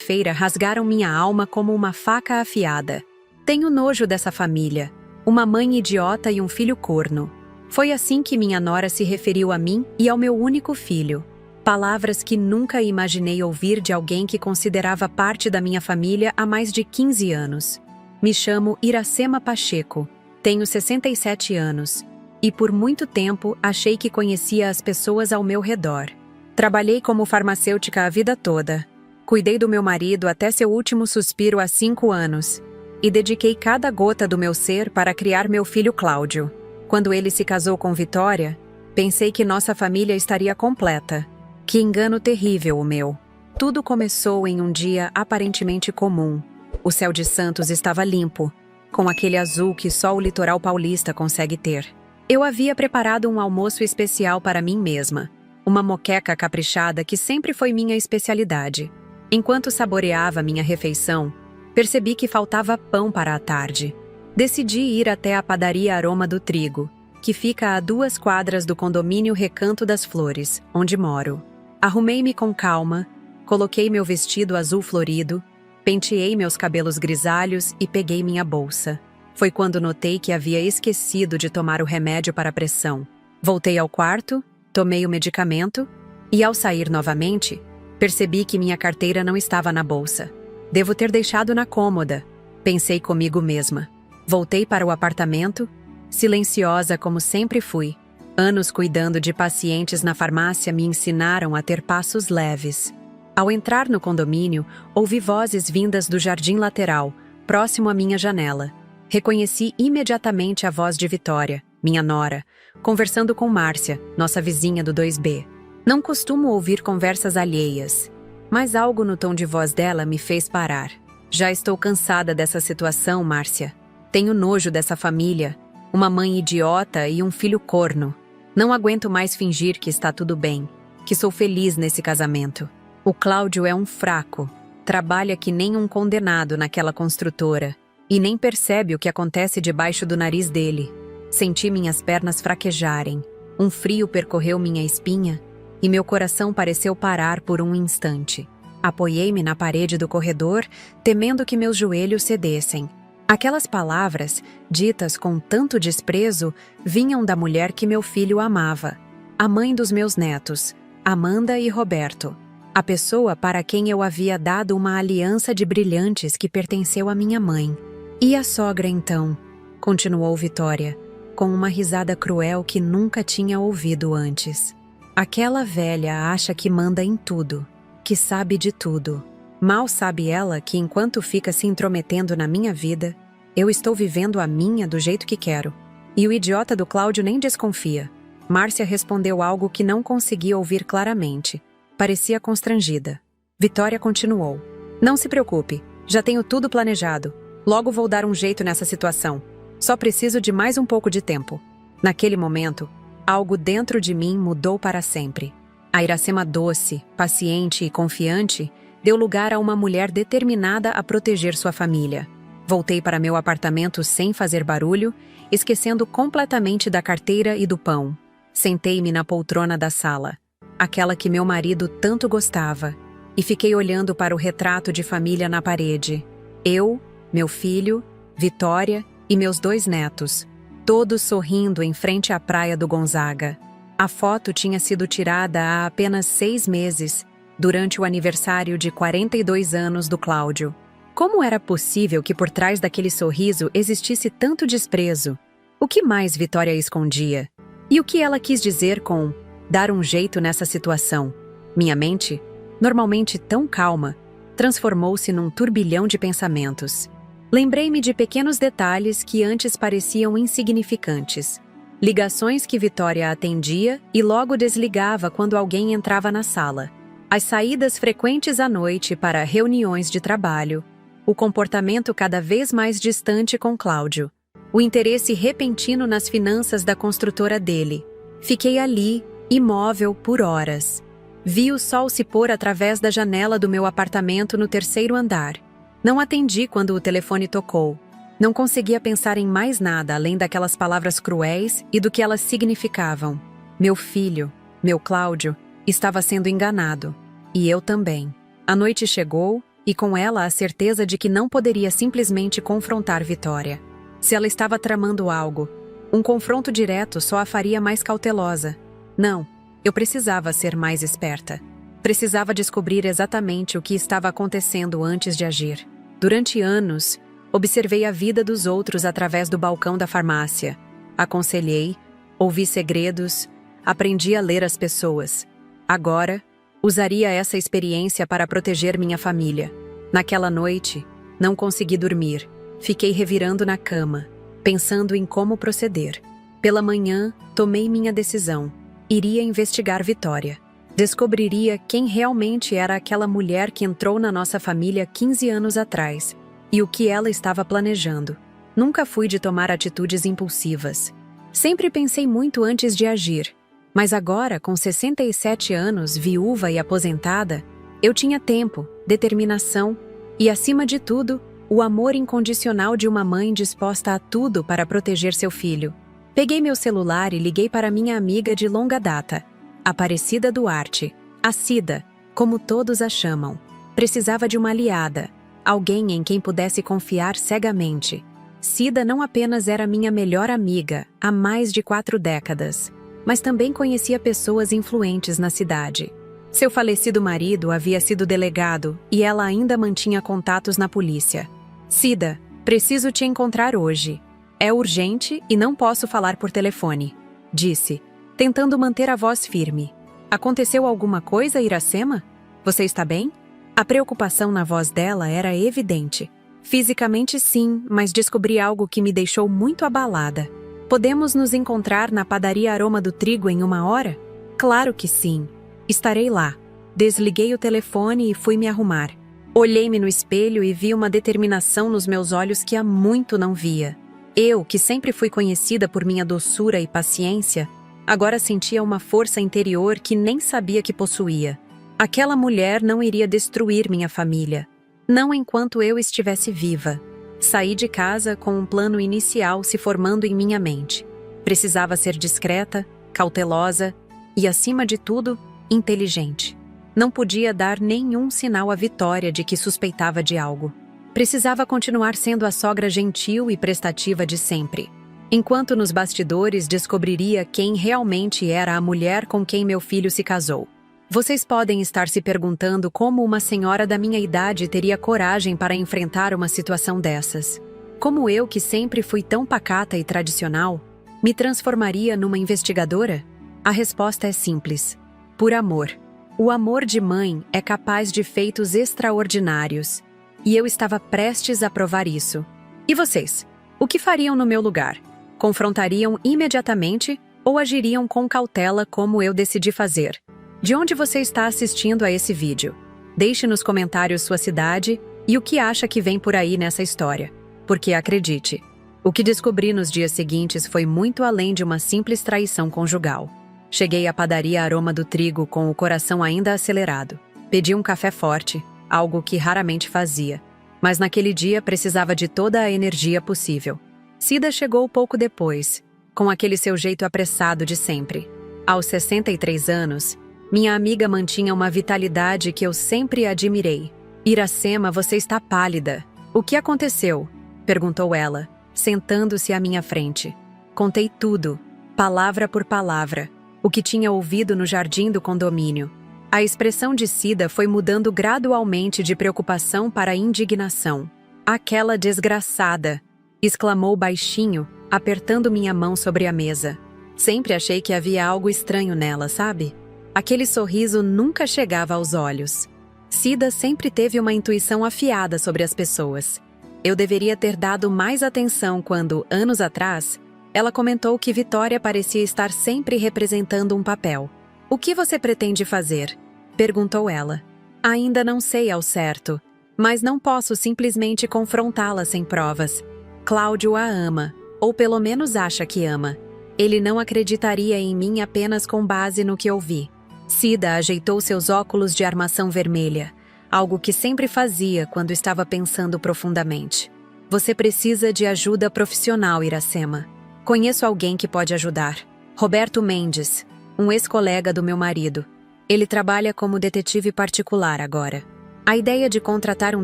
segunda-feira rasgaram minha alma como uma faca afiada. Tenho nojo dessa família. Uma mãe idiota e um filho corno. Foi assim que minha nora se referiu a mim e ao meu único filho. Palavras que nunca imaginei ouvir de alguém que considerava parte da minha família há mais de 15 anos. Me chamo Iracema Pacheco. Tenho 67 anos. E por muito tempo achei que conhecia as pessoas ao meu redor. Trabalhei como farmacêutica a vida toda. Cuidei do meu marido até seu último suspiro há 5 anos. E dediquei cada gota do meu ser para criar meu filho Cláudio. Quando ele se casou com Vitória, pensei que nossa família estaria completa. Que engano terrível o meu. Tudo começou em um dia aparentemente comum. O céu de Santos estava limpo, com aquele azul que só o litoral paulista consegue ter. Eu havia preparado um almoço especial para mim mesma. Uma moqueca caprichada que sempre foi minha especialidade. Enquanto saboreava minha refeição, percebi que faltava pão para a tarde. Decidi ir até a padaria Aroma do Trigo, que fica a 2 quadras do condomínio Recanto das Flores, onde moro. Arrumei-me com calma, coloquei meu vestido azul florido, penteei meus cabelos grisalhos e peguei minha bolsa. Foi quando notei que havia esquecido de tomar o remédio para a pressão. Voltei ao quarto, tomei o medicamento e, ao sair novamente, percebi que minha carteira não estava na bolsa. Devo ter deixado na cômoda, pensei comigo mesma. Voltei para o apartamento, silenciosa como sempre fui. Anos cuidando de pacientes na farmácia me ensinaram a ter passos leves. Ao entrar no condomínio, ouvi vozes vindas do jardim lateral, próximo à minha janela. Reconheci imediatamente a voz de Vitória, minha nora, conversando com Márcia, nossa vizinha do 2B. Não costumo ouvir conversas alheias, mas algo no tom de voz dela me fez parar. Já estou cansada dessa situação, Márcia. Tenho nojo dessa família, uma mãe idiota e um filho corno. Não aguento mais fingir que está tudo bem, que sou feliz nesse casamento. O Cláudio é um fraco, trabalha que nem um condenado naquela construtora e nem percebe o que acontece debaixo do nariz dele. Senti minhas pernas fraquejarem, um frio percorreu minha espinha e meu coração pareceu parar por um instante. Apoiei-me na parede do corredor, temendo que meus joelhos cedessem. Aquelas palavras, ditas com tanto desprezo, vinham da mulher que meu filho amava, a mãe dos meus netos, Amanda e Roberto, a pessoa para quem eu havia dado uma aliança de brilhantes que pertenceu à minha mãe. E a sogra então? Continuou Vitória, com uma risada cruel que nunca tinha ouvido antes. Aquela velha acha que manda em tudo, que sabe de tudo. Mal sabe ela que enquanto fica se intrometendo na minha vida, eu estou vivendo a minha do jeito que quero. E o idiota do Cláudio nem desconfia. Márcia respondeu algo que não conseguia ouvir claramente. Parecia constrangida. Vitória continuou. Não se preocupe, já tenho tudo planejado. Logo vou dar um jeito nessa situação. Só preciso de mais um pouco de tempo. Naquele momento, algo dentro de mim mudou para sempre. A Iracema doce, paciente e confiante deu lugar a uma mulher determinada a proteger sua família. Voltei para meu apartamento sem fazer barulho, esquecendo completamente da carteira e do pão. Sentei-me na poltrona da sala, aquela que meu marido tanto gostava, e fiquei olhando para o retrato de família na parede. Eu, meu filho, Vitória e meus 2 netos, todos sorrindo em frente à praia do Gonzaga. A foto tinha sido tirada há apenas 6 meses, durante o aniversário de 42 anos do Cláudio. Como era possível que por trás daquele sorriso existisse tanto desprezo? O que mais Vitória escondia? E o que ela quis dizer com dar um jeito nessa situação? Minha mente, normalmente tão calma, transformou-se num turbilhão de pensamentos. Lembrei-me de pequenos detalhes que antes pareciam insignificantes. Ligações que Vitória atendia e logo desligava quando alguém entrava na sala. As saídas frequentes à noite para reuniões de trabalho. O comportamento cada vez mais distante com Cláudio. O interesse repentino nas finanças da construtora dele. Fiquei ali, imóvel, por horas. Vi o sol se pôr através da janela do meu apartamento no 3º andar. Não atendi quando o telefone tocou. Não conseguia pensar em mais nada além daquelas palavras cruéis e do que elas significavam. Meu filho, meu Cláudio, estava sendo enganado. E eu também. A noite chegou e com ela a certeza de que não poderia simplesmente confrontar Vitória. Se ela estava tramando algo, um confronto direto só a faria mais cautelosa. Não, eu precisava ser mais esperta. Precisava descobrir exatamente o que estava acontecendo antes de agir. Durante anos, observei a vida dos outros através do balcão da farmácia. Aconselhei, ouvi segredos, aprendi a ler as pessoas. Agora, usaria essa experiência para proteger minha família. Naquela noite, não consegui dormir. Fiquei revirando na cama, pensando em como proceder. Pela manhã, tomei minha decisão. Iria investigar Vitória. Descobriria quem realmente era aquela mulher que entrou na nossa família 15 anos atrás e o que ela estava planejando. Nunca fui de tomar atitudes impulsivas. Sempre pensei muito antes de agir. Mas agora, com 67 anos, viúva e aposentada, eu tinha tempo, determinação e, acima de tudo, o amor incondicional de uma mãe disposta a tudo para proteger seu filho. Peguei meu celular e liguei para minha amiga de longa data, Aparecida Duarte, a Cida, como todos a chamam. Precisava de uma aliada, alguém em quem pudesse confiar cegamente. Cida não apenas era minha melhor amiga há mais de 4 décadas, mas também conhecia pessoas influentes na cidade. Seu falecido marido havia sido delegado e ela ainda mantinha contatos na polícia. Cida, preciso te encontrar hoje. É urgente e não posso falar por telefone, disse, tentando manter a voz firme. Aconteceu alguma coisa, Iracema? Você está bem? A preocupação na voz dela era evidente. Fisicamente sim, mas descobri algo que me deixou muito abalada. Podemos nos encontrar na padaria Aroma do Trigo em 1 hora? Claro que sim. Estarei lá. Desliguei o telefone e fui me arrumar. Olhei-me no espelho e vi uma determinação nos meus olhos que há muito não via. Eu, que sempre fui conhecida por minha doçura e paciência, agora sentia uma força interior que nem sabia que possuía. Aquela mulher não iria destruir minha família. Não enquanto eu estivesse viva. Saí de casa com um plano inicial se formando em minha mente. Precisava ser discreta, cautelosa e, acima de tudo, inteligente. Não podia dar nenhum sinal à Vitória de que suspeitava de algo. Precisava continuar sendo a sogra gentil e prestativa de sempre. Enquanto nos bastidores descobriria quem realmente era a mulher com quem meu filho se casou. Vocês podem estar se perguntando como uma senhora da minha idade teria coragem para enfrentar uma situação dessas. Como eu, que sempre fui tão pacata e tradicional, me transformaria numa investigadora? A resposta é simples. Por amor. O amor de mãe é capaz de feitos extraordinários. E eu estava prestes a provar isso. E vocês? O que fariam no meu lugar? Confrontariam imediatamente ou agiriam com cautela como eu decidi fazer? De onde você está assistindo a esse vídeo? Deixe nos comentários sua cidade e o que acha que vem por aí nessa história. Porque acredite, o que descobri nos dias seguintes foi muito além de uma simples traição conjugal. Cheguei à padaria Aroma do Trigo com o coração ainda acelerado. Pedi um café forte, algo que raramente fazia. Mas naquele dia precisava de toda a energia possível. Cida chegou pouco depois, com aquele seu jeito apressado de sempre. Aos 63 anos, minha amiga mantinha uma vitalidade que eu sempre admirei. Iracema, você está pálida. O que aconteceu? Perguntou ela, sentando-se à minha frente. Contei tudo, palavra por palavra, o que tinha ouvido no jardim do condomínio. A expressão de Cida foi mudando gradualmente de preocupação para indignação. Aquela desgraçada! Exclamou baixinho, apertando minha mão sobre a mesa. Sempre achei que havia algo estranho nela, sabe? Aquele sorriso nunca chegava aos olhos. Cida sempre teve uma intuição afiada sobre as pessoas. Eu deveria ter dado mais atenção quando, anos atrás, ela comentou que Vitória parecia estar sempre representando um papel. O que você pretende fazer? Perguntou ela. Ainda não sei ao certo, mas não posso simplesmente confrontá-la sem provas. Cláudio a ama, ou pelo menos acha que ama. Ele não acreditaria em mim apenas com base no que ouvi. Cida ajeitou seus óculos de armação vermelha, algo que sempre fazia quando estava pensando profundamente. Você precisa de ajuda profissional, Iracema. Conheço alguém que pode ajudar. Roberto Mendes, um ex-colega do meu marido. Ele trabalha como detetive particular agora. A ideia de contratar um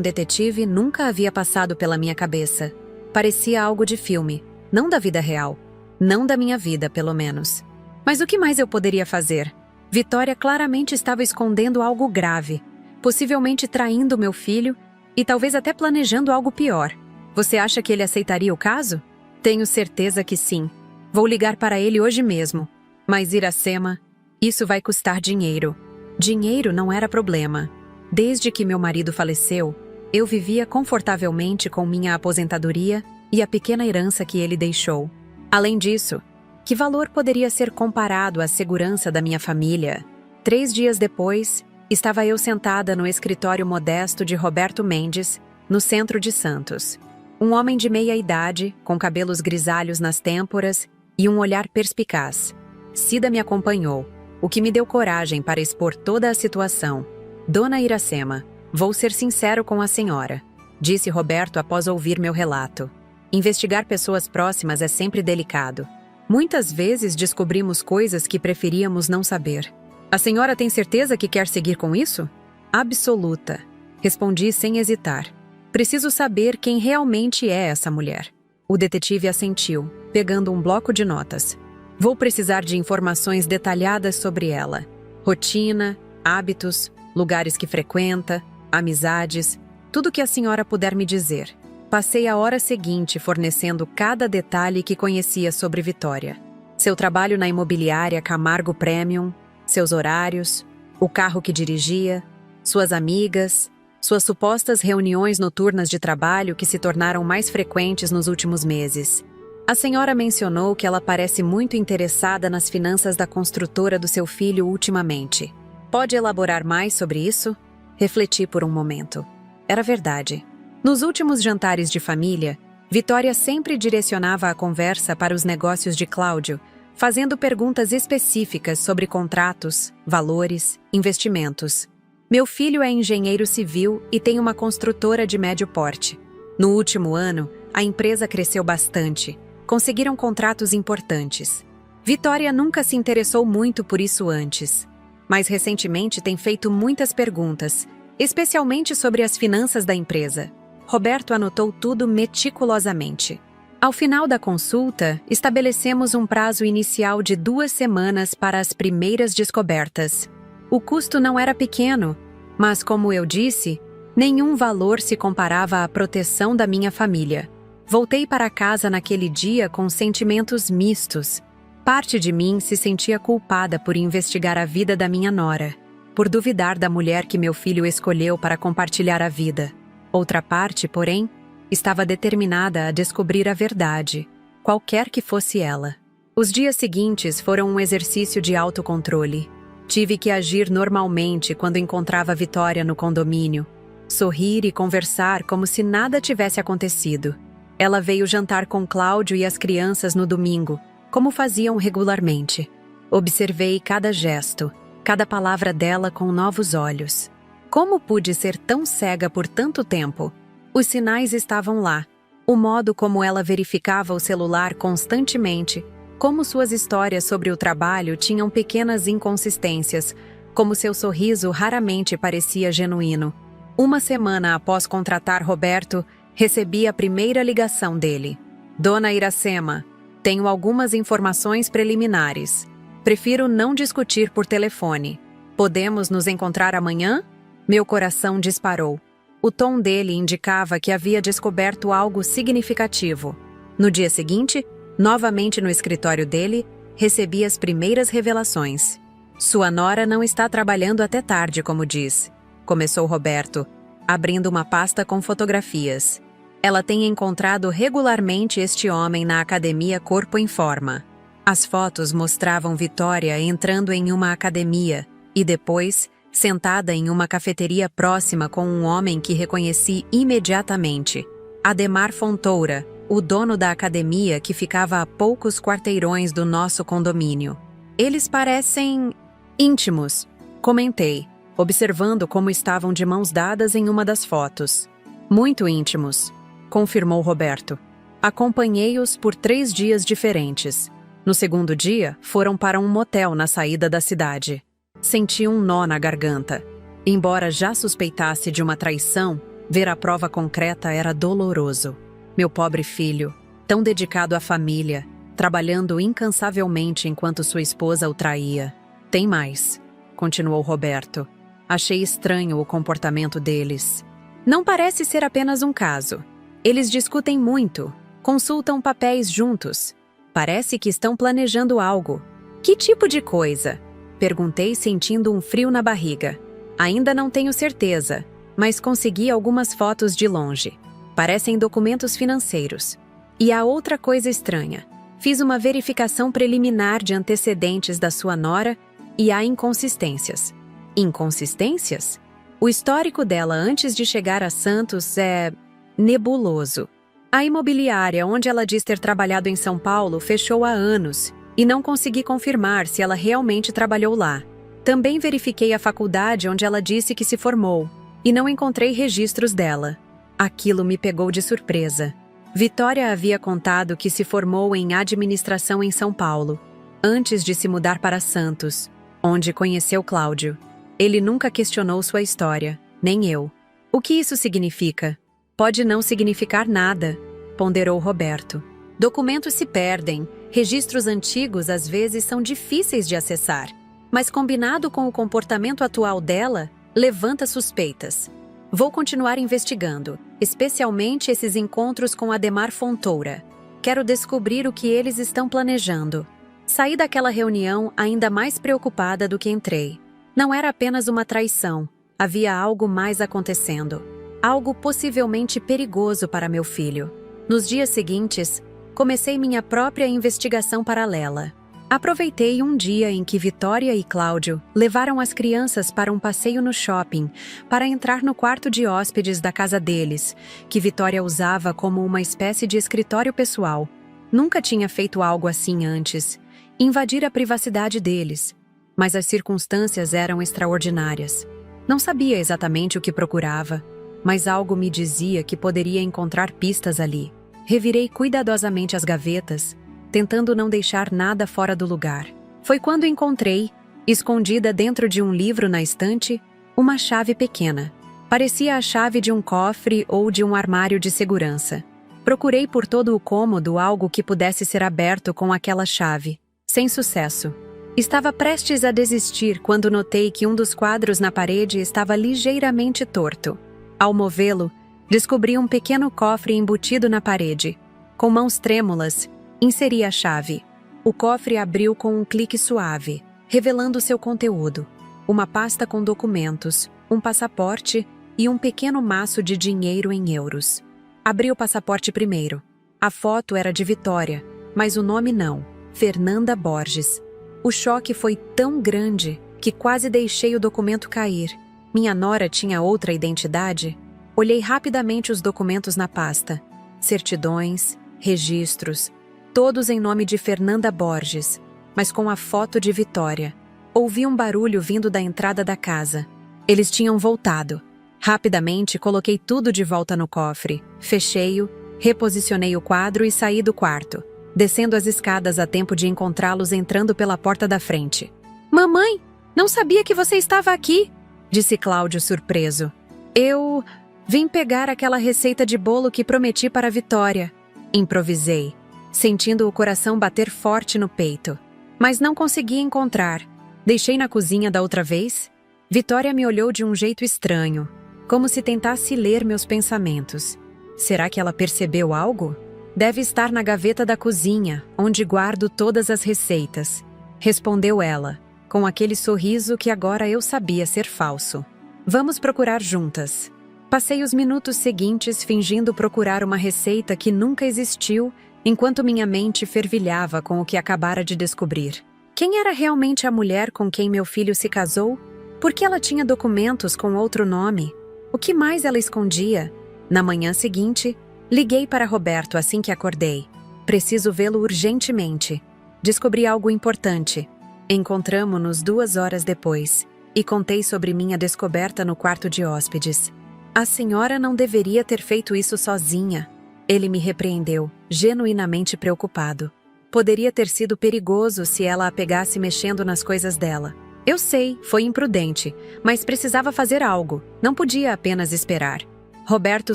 detetive nunca havia passado pela minha cabeça. Parecia algo de filme, não da vida real. Não da minha vida, pelo menos. Mas o que mais eu poderia fazer? Vitória claramente estava escondendo algo grave, possivelmente traindo meu filho e talvez até planejando algo pior. Você acha que ele aceitaria o caso? Tenho certeza que sim. Vou ligar para ele hoje mesmo. Mas Iracema, isso vai custar dinheiro. Dinheiro não era problema. Desde que meu marido faleceu, eu vivia confortavelmente com minha aposentadoria e a pequena herança que ele deixou. Além disso, que valor poderia ser comparado à segurança da minha família? 3 dias depois, estava eu sentada no escritório modesto de Roberto Mendes, no centro de Santos. Um homem de meia idade, com cabelos grisalhos nas têmporas e um olhar perspicaz. Cida me acompanhou, o que me deu coragem para expor toda a situação. Dona Iracema, vou ser sincero com a senhora, disse Roberto após ouvir meu relato. Investigar pessoas próximas é sempre delicado. Muitas vezes descobrimos coisas que preferíamos não saber. A senhora tem certeza que quer seguir com isso? Absoluta, respondi sem hesitar. Preciso saber quem realmente é essa mulher. O detetive assentiu, pegando um bloco de notas. Vou precisar de informações detalhadas sobre ela. Rotina, hábitos, lugares que frequenta, amizades, tudo que a senhora puder me dizer. Passei a hora seguinte fornecendo cada detalhe que conhecia sobre Vitória. Seu trabalho na imobiliária Camargo Premium, seus horários, o carro que dirigia, suas amigas, suas supostas reuniões noturnas de trabalho que se tornaram mais frequentes nos últimos meses. A senhora mencionou que ela parece muito interessada nas finanças da construtora do seu filho ultimamente. Pode elaborar mais sobre isso? Refleti por um momento. Era verdade. Nos últimos jantares de família, Vitória sempre direcionava a conversa para os negócios de Cláudio, fazendo perguntas específicas sobre contratos, valores, investimentos. Meu filho é engenheiro civil e tem uma construtora de médio porte. No último ano, a empresa cresceu bastante. Conseguiram contratos importantes. Vitória nunca se interessou muito por isso antes, mas recentemente tem feito muitas perguntas, especialmente sobre as finanças da empresa. Roberto anotou tudo meticulosamente. Ao final da consulta, estabelecemos um prazo inicial de 2 semanas para as primeiras descobertas. O custo não era pequeno, mas, como eu disse, nenhum valor se comparava à proteção da minha família. Voltei para casa naquele dia com sentimentos mistos. Parte de mim se sentia culpada por investigar a vida da minha nora, por duvidar da mulher que meu filho escolheu para compartilhar a vida. Outra parte, porém, estava determinada a descobrir a verdade, qualquer que fosse ela. Os dias seguintes foram um exercício de autocontrole. Tive que agir normalmente quando encontrava Vitória no condomínio, sorrir e conversar como se nada tivesse acontecido. Ela veio jantar com Cláudio e as crianças no domingo, como faziam regularmente. Observei cada gesto, cada palavra dela com novos olhos. Como pude ser tão cega por tanto tempo? Os sinais estavam lá. O modo como ela verificava o celular constantemente, como suas histórias sobre o trabalho tinham pequenas inconsistências, como seu sorriso raramente parecia genuíno. 1 semana após contratar Roberto, recebi a primeira ligação dele. Dona Iracema, tenho algumas informações preliminares. Prefiro não discutir por telefone. Podemos nos encontrar amanhã? Meu coração disparou. O tom dele indicava que havia descoberto algo significativo. No dia seguinte, novamente no escritório dele, recebi as primeiras revelações. Sua nora não está trabalhando até tarde, como diz, começou Roberto, abrindo uma pasta com fotografias. Ela tem encontrado regularmente este homem na academia Corpo em Forma. As fotos mostravam Vitória entrando em uma academia e depois sentada em uma cafeteria próxima com um homem que reconheci imediatamente, Ademar Fontoura, o dono da academia que ficava a poucos quarteirões do nosso condomínio. Eles parecem íntimos, comentei, observando como estavam de mãos dadas em uma das fotos. Muito íntimos, confirmou Roberto. Acompanhei-os por 3 dias diferentes. No segundo dia, foram para um motel na saída da cidade. Senti um nó na garganta. Embora já suspeitasse de uma traição, ver a prova concreta era doloroso. Meu pobre filho, tão dedicado à família, trabalhando incansavelmente enquanto sua esposa o traía. Tem mais, continuou Roberto. Achei estranho o comportamento deles. Não parece ser apenas um caso. Eles discutem muito, consultam papéis juntos. Parece que estão planejando algo. Que tipo de coisa? Perguntei, sentindo um frio na barriga. Ainda não tenho certeza, mas consegui algumas fotos de longe. Parecem documentos financeiros. E há outra coisa estranha. Fiz uma verificação preliminar de antecedentes da sua nora e há inconsistências. Inconsistências? O histórico dela antes de chegar a Santos é nebuloso. A imobiliária onde ela diz ter trabalhado em São Paulo fechou há anos e não consegui confirmar se ela realmente trabalhou lá. Também verifiquei a faculdade onde ela disse que se formou e não encontrei registros dela. Aquilo me pegou de surpresa. Vitória havia contado que se formou em administração em São Paulo, antes de se mudar para Santos, onde conheceu Cláudio. Ele nunca questionou sua história, nem eu. O que isso significa? Pode não significar nada, ponderou Roberto. Documentos se perdem, registros antigos às vezes são difíceis de acessar, mas combinado com o comportamento atual dela, levanta suspeitas. Vou continuar investigando, especialmente esses encontros com Ademar Fontoura. Quero descobrir o que eles estão planejando. Saí daquela reunião ainda mais preocupada do que entrei. Não era apenas uma traição, havia algo mais acontecendo. Algo possivelmente perigoso para meu filho. Nos dias seguintes, comecei minha própria investigação paralela. Aproveitei um dia em que Vitória e Cláudio levaram as crianças para um passeio no shopping para entrar no quarto de hóspedes da casa deles, que Vitória usava como uma espécie de escritório pessoal. Nunca tinha feito algo assim antes, invadir a privacidade deles, mas as circunstâncias eram extraordinárias. Não sabia exatamente o que procurava, mas algo me dizia que poderia encontrar pistas ali. Revirei cuidadosamente as gavetas, tentando não deixar nada fora do lugar. Foi quando encontrei, escondida dentro de um livro na estante, uma chave pequena. Parecia a chave de um cofre ou de um armário de segurança. Procurei por todo o cômodo algo que pudesse ser aberto com aquela chave. Sem sucesso. Estava prestes a desistir quando notei que um dos quadros na parede estava ligeiramente torto. Ao movê-lo, descobri um pequeno cofre embutido na parede. Com mãos trêmulas, inseri a chave. O cofre abriu com um clique suave, revelando seu conteúdo. Uma pasta com documentos, um passaporte e um pequeno maço de dinheiro em euros. Abri o passaporte primeiro. A foto era de Vitória, mas o nome não, Fernanda Borges. O choque foi tão grande que quase deixei o documento cair. Minha nora tinha outra identidade? Olhei rapidamente os documentos na pasta. Certidões, registros, todos em nome de Fernanda Borges, mas com a foto de Vitória. Ouvi um barulho vindo da entrada da casa. Eles tinham voltado. Rapidamente coloquei tudo de volta no cofre, fechei-o, reposicionei o quadro e saí do quarto, descendo as escadas a tempo de encontrá-los entrando pela porta da frente. "Mamãe, não sabia que você estava aqui", disse Cláudio surpreso. "Eu vim pegar aquela receita de bolo que prometi para a Vitória", improvisei, sentindo o coração bater forte no peito. Mas não consegui encontrar. Deixei na cozinha da outra vez. Vitória me olhou de um jeito estranho, como se tentasse ler meus pensamentos. Será que ela percebeu algo? "Deve estar na gaveta da cozinha, onde guardo todas as receitas", respondeu ela, com aquele sorriso que agora eu sabia ser falso. "Vamos procurar juntas." Passei os minutos seguintes fingindo procurar uma receita que nunca existiu, enquanto minha mente fervilhava com o que acabara de descobrir. Quem era realmente a mulher com quem meu filho se casou? Por que ela tinha documentos com outro nome? O que mais ela escondia? Na manhã seguinte, liguei para Roberto assim que acordei. "Preciso vê-lo urgentemente. Descobri algo importante." Encontramo-nos 2 horas depois, e contei sobre minha descoberta no quarto de hóspedes. "A senhora não deveria ter feito isso sozinha." Ele me repreendeu, genuinamente preocupado. Poderia ter sido perigoso se ela a pegasse mexendo nas coisas dela. Eu sei, foi imprudente, mas precisava fazer algo, não podia apenas esperar. Roberto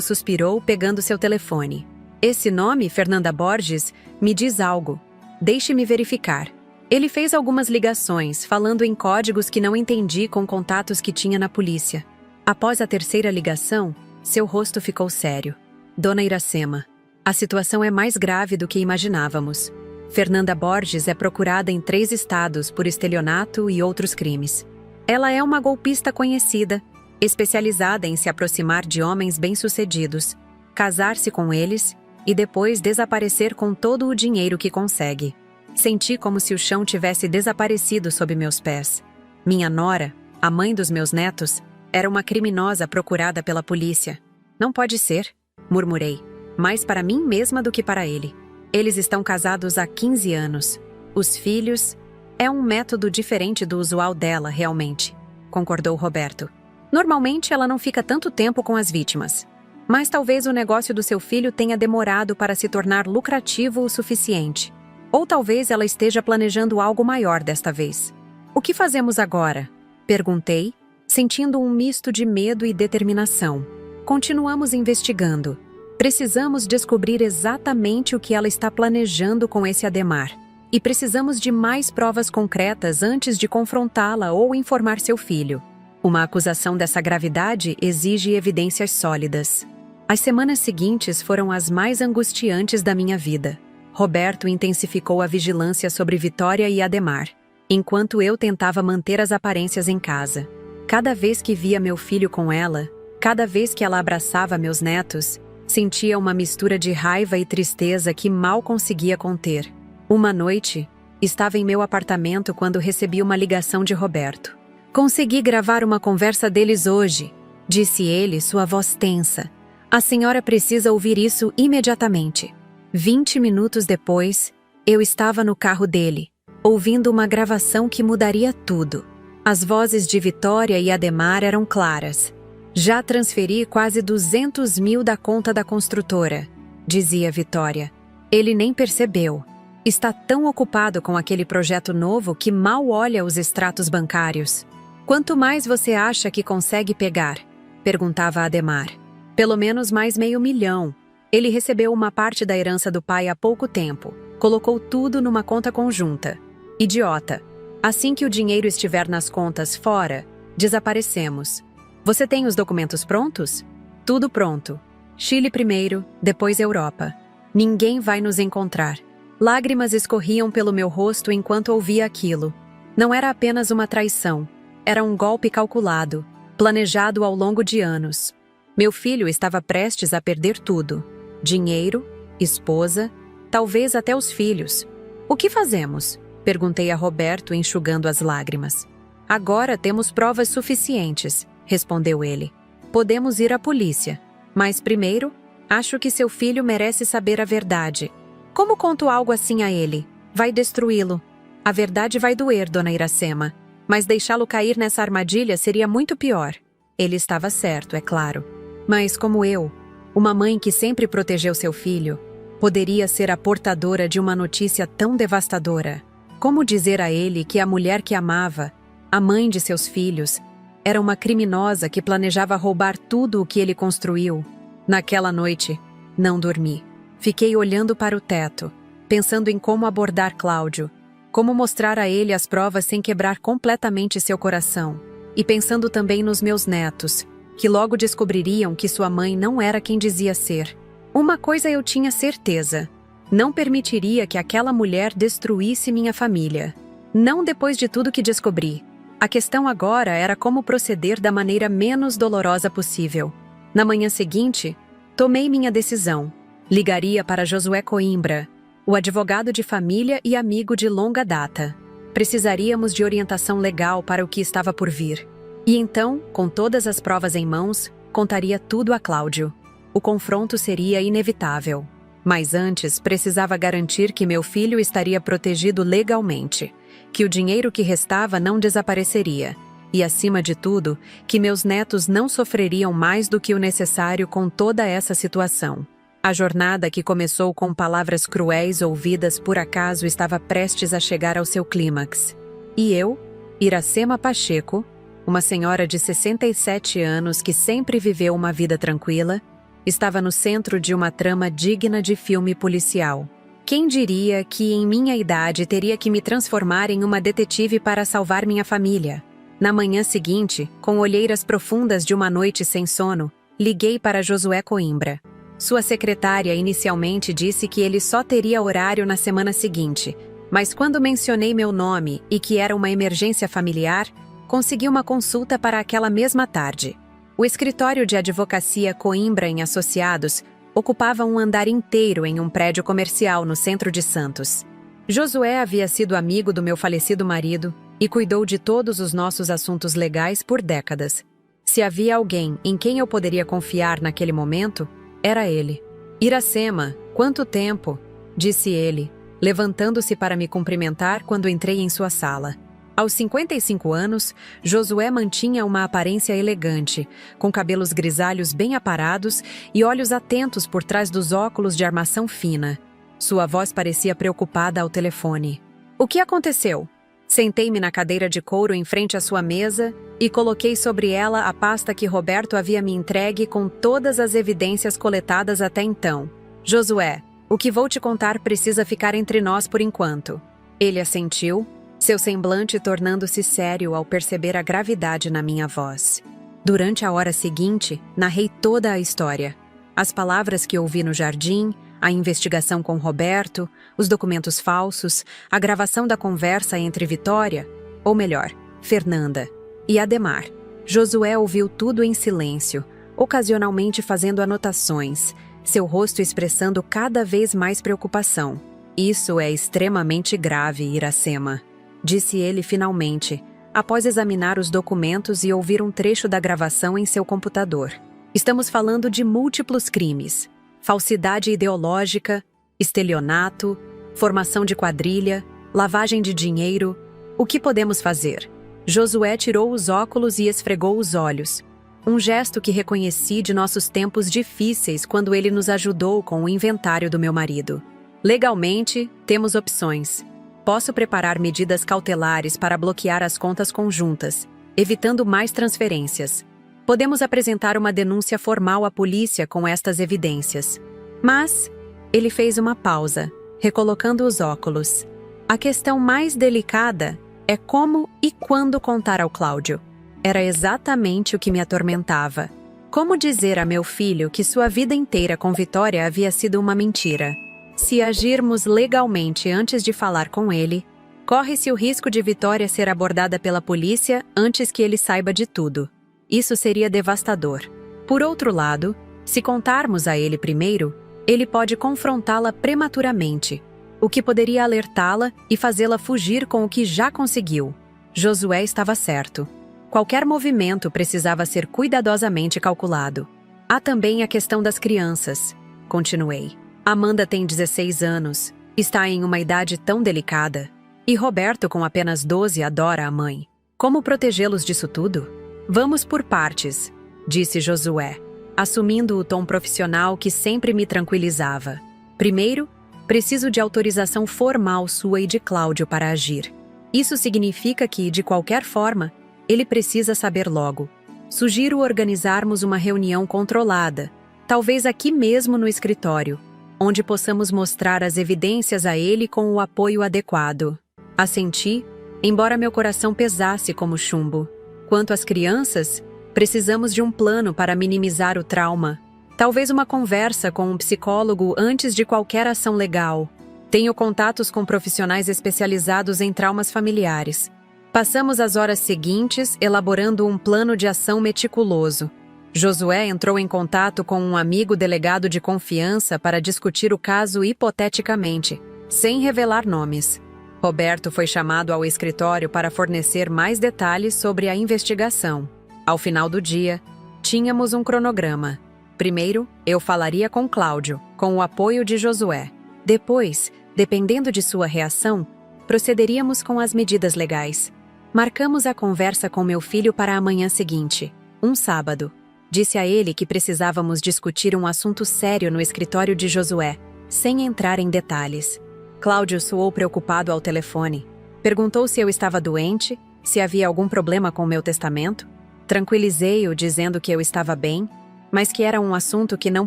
suspirou, pegando seu telefone. Esse nome, Fernanda Borges, me diz algo. Deixe-me verificar. Ele fez algumas ligações, falando em códigos que não entendi com contatos que tinha na polícia. Após a terceira ligação, seu rosto ficou sério. Dona Iracema, a situação é mais grave do que imaginávamos. Fernanda Borges é procurada em 3 estados por estelionato e outros crimes. Ela é uma golpista conhecida, especializada em se aproximar de homens bem-sucedidos, casar-se com eles e depois desaparecer com todo o dinheiro que consegue. Senti como se o chão tivesse desaparecido sob meus pés. Minha nora, a mãe dos meus netos, era uma criminosa procurada pela polícia. Não pode ser, murmurei, mais para mim mesma do que para ele. Eles estão casados há 15 anos. Os filhos... É um método diferente do usual dela, realmente, concordou Roberto. Normalmente ela não fica tanto tempo com as vítimas. Mas talvez o negócio do seu filho tenha demorado para se tornar lucrativo o suficiente. Ou talvez ela esteja planejando algo maior desta vez. O que fazemos agora? Perguntei, sentindo um misto de medo e determinação. Continuamos investigando. Precisamos descobrir exatamente o que ela está planejando com esse Ademar. E precisamos de mais provas concretas antes de confrontá-la ou informar seu filho. Uma acusação dessa gravidade exige evidências sólidas. As semanas seguintes foram as mais angustiantes da minha vida. Roberto intensificou a vigilância sobre Vitória e Ademar, enquanto eu tentava manter as aparências em casa. Cada vez que via meu filho com ela, cada vez que ela abraçava meus netos, sentia uma mistura de raiva e tristeza que mal conseguia conter. Uma noite, estava em meu apartamento quando recebi uma ligação de Roberto. Consegui gravar uma conversa deles hoje, disse ele, sua voz tensa. A senhora precisa ouvir isso imediatamente. 20 minutos depois, eu estava no carro dele, ouvindo uma gravação que mudaria tudo. As vozes de Vitória e Ademar eram claras. Já transferi quase 200 mil da conta da construtora, dizia Vitória. Ele nem percebeu. Está tão ocupado com aquele projeto novo que mal olha os extratos bancários. Quanto mais você acha que consegue pegar? Perguntava Ademar. Pelo menos mais $500 mil. Ele recebeu uma parte da herança do pai há pouco tempo. Colocou tudo numa conta conjunta. Idiota. Assim que o dinheiro estiver nas contas fora, desaparecemos. Você tem os documentos prontos? Tudo pronto. Chile primeiro, depois Europa. Ninguém vai nos encontrar. Lágrimas escorriam pelo meu rosto enquanto ouvia aquilo. Não era apenas uma traição. Era um golpe calculado, planejado ao longo de anos. Meu filho estava prestes a perder tudo. Dinheiro, esposa, talvez até os filhos. O que fazemos? Perguntei a Roberto, enxugando as lágrimas. Agora temos provas suficientes, respondeu ele. Podemos ir à polícia. Mas primeiro, acho que seu filho merece saber a verdade. Como conto algo assim a ele? Vai destruí-lo. A verdade vai doer, dona Iracema. Mas deixá-lo cair nessa armadilha seria muito pior. Ele estava certo, é claro. Mas como eu, uma mãe que sempre protegeu seu filho, poderia ser a portadora de uma notícia tão devastadora? Como dizer a ele que a mulher que amava, a mãe de seus filhos, era uma criminosa que planejava roubar tudo o que ele construiu? Naquela noite, não dormi. Fiquei olhando para o teto, pensando em como abordar Cláudio, como mostrar a ele as provas sem quebrar completamente seu coração, e pensando também nos meus netos, que logo descobririam que sua mãe não era quem dizia ser. Uma coisa eu tinha certeza: não permitiria que aquela mulher destruísse minha família. Não depois de tudo que descobri. A questão agora era como proceder da maneira menos dolorosa possível. Na manhã seguinte, tomei minha decisão. Ligaria para Josué Coimbra, o advogado de família e amigo de longa data. Precisaríamos de orientação legal para o que estava por vir. E então, com todas as provas em mãos, contaria tudo a Cláudio. O confronto seria inevitável. Mas antes, precisava garantir que meu filho estaria protegido legalmente, que o dinheiro que restava não desapareceria, e, acima de tudo, que meus netos não sofreriam mais do que o necessário com toda essa situação. A jornada, que começou com palavras cruéis ouvidas por acaso, estava prestes a chegar ao seu clímax. E eu Iracema Pacheco, uma senhora de 67 anos que sempre viveu uma vida tranquila, estava no centro de uma trama digna de filme policial. Quem diria que em minha idade teria que me transformar em uma detetive para salvar minha família? Na manhã seguinte, com olheiras profundas de uma noite sem sono, liguei para Josué Coimbra. Sua secretária inicialmente disse que ele só teria horário na semana seguinte, mas quando mencionei meu nome e que era uma emergência familiar, consegui uma consulta para aquela mesma tarde. O escritório de advocacia Coimbra em Associados ocupava um andar inteiro em um prédio comercial no centro de Santos. Josué havia sido amigo do meu falecido marido e cuidou de todos os nossos assuntos legais por décadas. Se havia alguém em quem eu poderia confiar naquele momento, era ele. Iracema, quanto tempo? Disse ele, levantando-se para me cumprimentar quando entrei em sua sala. Aos 55 anos, Josué mantinha uma aparência elegante, com cabelos grisalhos bem aparados e olhos atentos por trás dos óculos de armação fina. Sua voz parecia preocupada ao telefone. O que aconteceu? Sentei-me na cadeira de couro em frente à sua mesa e coloquei sobre ela a pasta que Roberto havia me entregue com todas as evidências coletadas até então. Josué, o que vou te contar precisa ficar entre nós por enquanto. Ele assentiu, seu semblante tornando-se sério ao perceber a gravidade na minha voz. Durante a hora seguinte, narrei toda a história. As palavras que ouvi no jardim, a investigação com Roberto, os documentos falsos, a gravação da conversa entre Vitória, ou melhor, Fernanda, e Ademar. Josué ouviu tudo em silêncio, ocasionalmente fazendo anotações, seu rosto expressando cada vez mais preocupação. Isso é extremamente grave, Iracema, disse ele finalmente, após examinar os documentos e ouvir um trecho da gravação em seu computador. Estamos falando de múltiplos crimes: falsidade ideológica, estelionato, formação de quadrilha, lavagem de dinheiro. O que podemos fazer? Josué tirou os óculos e esfregou os olhos. Um gesto que reconheci de nossos tempos difíceis quando ele nos ajudou com o inventário do meu marido. Legalmente, temos opções. Posso preparar medidas cautelares para bloquear as contas conjuntas, evitando mais transferências. Podemos apresentar uma denúncia formal à polícia com estas evidências. Mas ele fez uma pausa, recolocando os óculos. A questão mais delicada é como e quando contar ao Cláudio. Era exatamente o que me atormentava. Como dizer a meu filho que sua vida inteira com Vitória havia sido uma mentira? Se agirmos legalmente antes de falar com ele, corre-se o risco de Vitória ser abordada pela polícia antes que ele saiba de tudo. Isso seria devastador. Por outro lado, se contarmos a ele primeiro, ele pode confrontá-la prematuramente, o que poderia alertá-la e fazê-la fugir com o que já conseguiu. Josué estava certo. Qualquer movimento precisava ser cuidadosamente calculado. Há também a questão das crianças, continuei. Amanda tem 16 anos, está em uma idade tão delicada. E Roberto, com apenas 12, adora a mãe. Como protegê-los disso tudo? Vamos por partes, disse Josué, assumindo o tom profissional que sempre me tranquilizava. Primeiro, preciso de autorização formal sua e de Cláudio para agir. Isso significa que, de qualquer forma, ele precisa saber logo. Sugiro organizarmos uma reunião controlada, talvez aqui mesmo no escritório, onde possamos mostrar as evidências a ele com o apoio adequado. Assenti, embora meu coração pesasse como chumbo. Quanto às crianças, precisamos de um plano para minimizar o trauma. Talvez uma conversa com um psicólogo antes de qualquer ação legal. Tenho contatos com profissionais especializados em traumas familiares. Passamos as horas seguintes elaborando um plano de ação meticuloso. Josué entrou em contato com um amigo delegado de confiança para discutir o caso hipoteticamente, sem revelar nomes. Roberto foi chamado ao escritório para fornecer mais detalhes sobre a investigação. Ao final do dia, tínhamos um cronograma. Primeiro, eu falaria com Cláudio, com o apoio de Josué. Depois, dependendo de sua reação, procederíamos com as medidas legais. Marcamos a conversa com meu filho para a manhã seguinte, um sábado. Disse a ele que precisávamos discutir um assunto sério no escritório de Josué, sem entrar em detalhes. Cláudio soou preocupado ao telefone. Perguntou se eu estava doente se havia algum problema com o meu testamento. Tranquilizei-o dizendo que eu estava bem, mas que era um assunto que não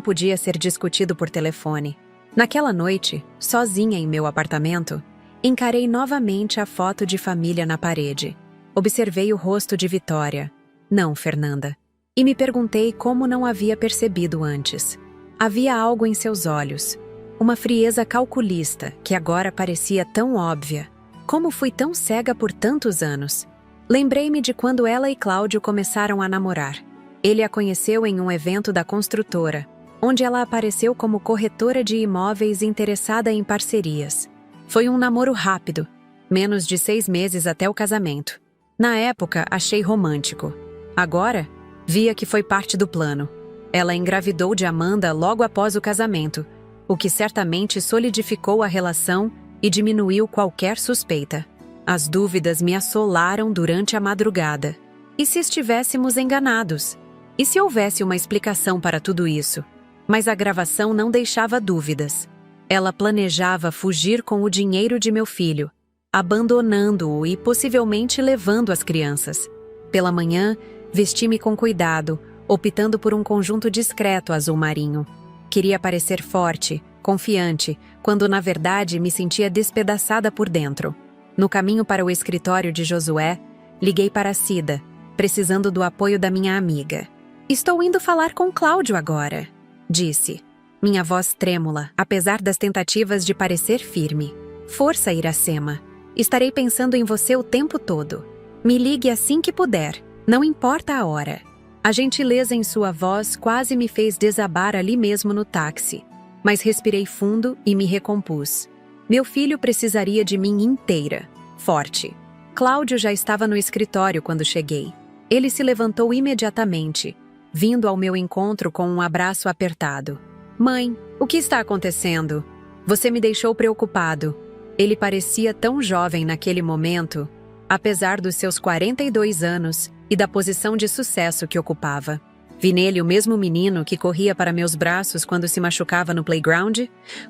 podia ser discutido por telefone. Naquela noite, sozinha em meu apartamento, encarei novamente a foto de família na parede. Observei o rosto de Vitória, não Fernanda, e me perguntei como não havia percebido antes. Havia algo em seus olhos, uma frieza calculista que agora parecia tão óbvia. Como fui tão cega por tantos anos? Lembrei-me de quando ela e Cláudio começaram a namorar. Ele a conheceu em um evento da construtora, onde ela apareceu como corretora de imóveis interessada em parcerias. Foi um namoro rápido, menos de 6 meses até o casamento. Na época, achei romântico. Agora, via que foi parte do plano. Ela engravidou de Amanda logo após o casamento, o que certamente solidificou a relação e diminuiu qualquer suspeita. As dúvidas me assolaram durante a madrugada. E se estivéssemos enganados? E se houvesse uma explicação para tudo isso? Mas a gravação não deixava dúvidas. Ela planejava fugir com o dinheiro de meu filho, abandonando-o e possivelmente levando as crianças. Pela manhã, vesti-me com cuidado, optando por um conjunto discreto azul marinho. Queria parecer forte, confiante, quando na verdade me sentia despedaçada por dentro. No caminho para o escritório de Josué, liguei para Cida, precisando do apoio da minha amiga. "Estou indo falar com Cláudio agora", disse. Minha voz trêmula, apesar das tentativas de parecer firme. "Força, Iracema. Estarei pensando em você o tempo todo. Me ligue assim que puder, não importa a hora." A gentileza em sua voz quase me fez desabar ali mesmo no táxi, mas respirei fundo e me recompus. Meu filho precisaria de mim inteira, forte. Cláudio já estava no escritório quando cheguei. Ele se levantou imediatamente, vindo ao meu encontro com um abraço apertado. "Mãe, o que está acontecendo? Você me deixou preocupado." Ele parecia tão jovem naquele momento, apesar dos seus 42 anos e da posição de sucesso que ocupava. Vi nele o mesmo menino que corria para meus braços quando se machucava no playground,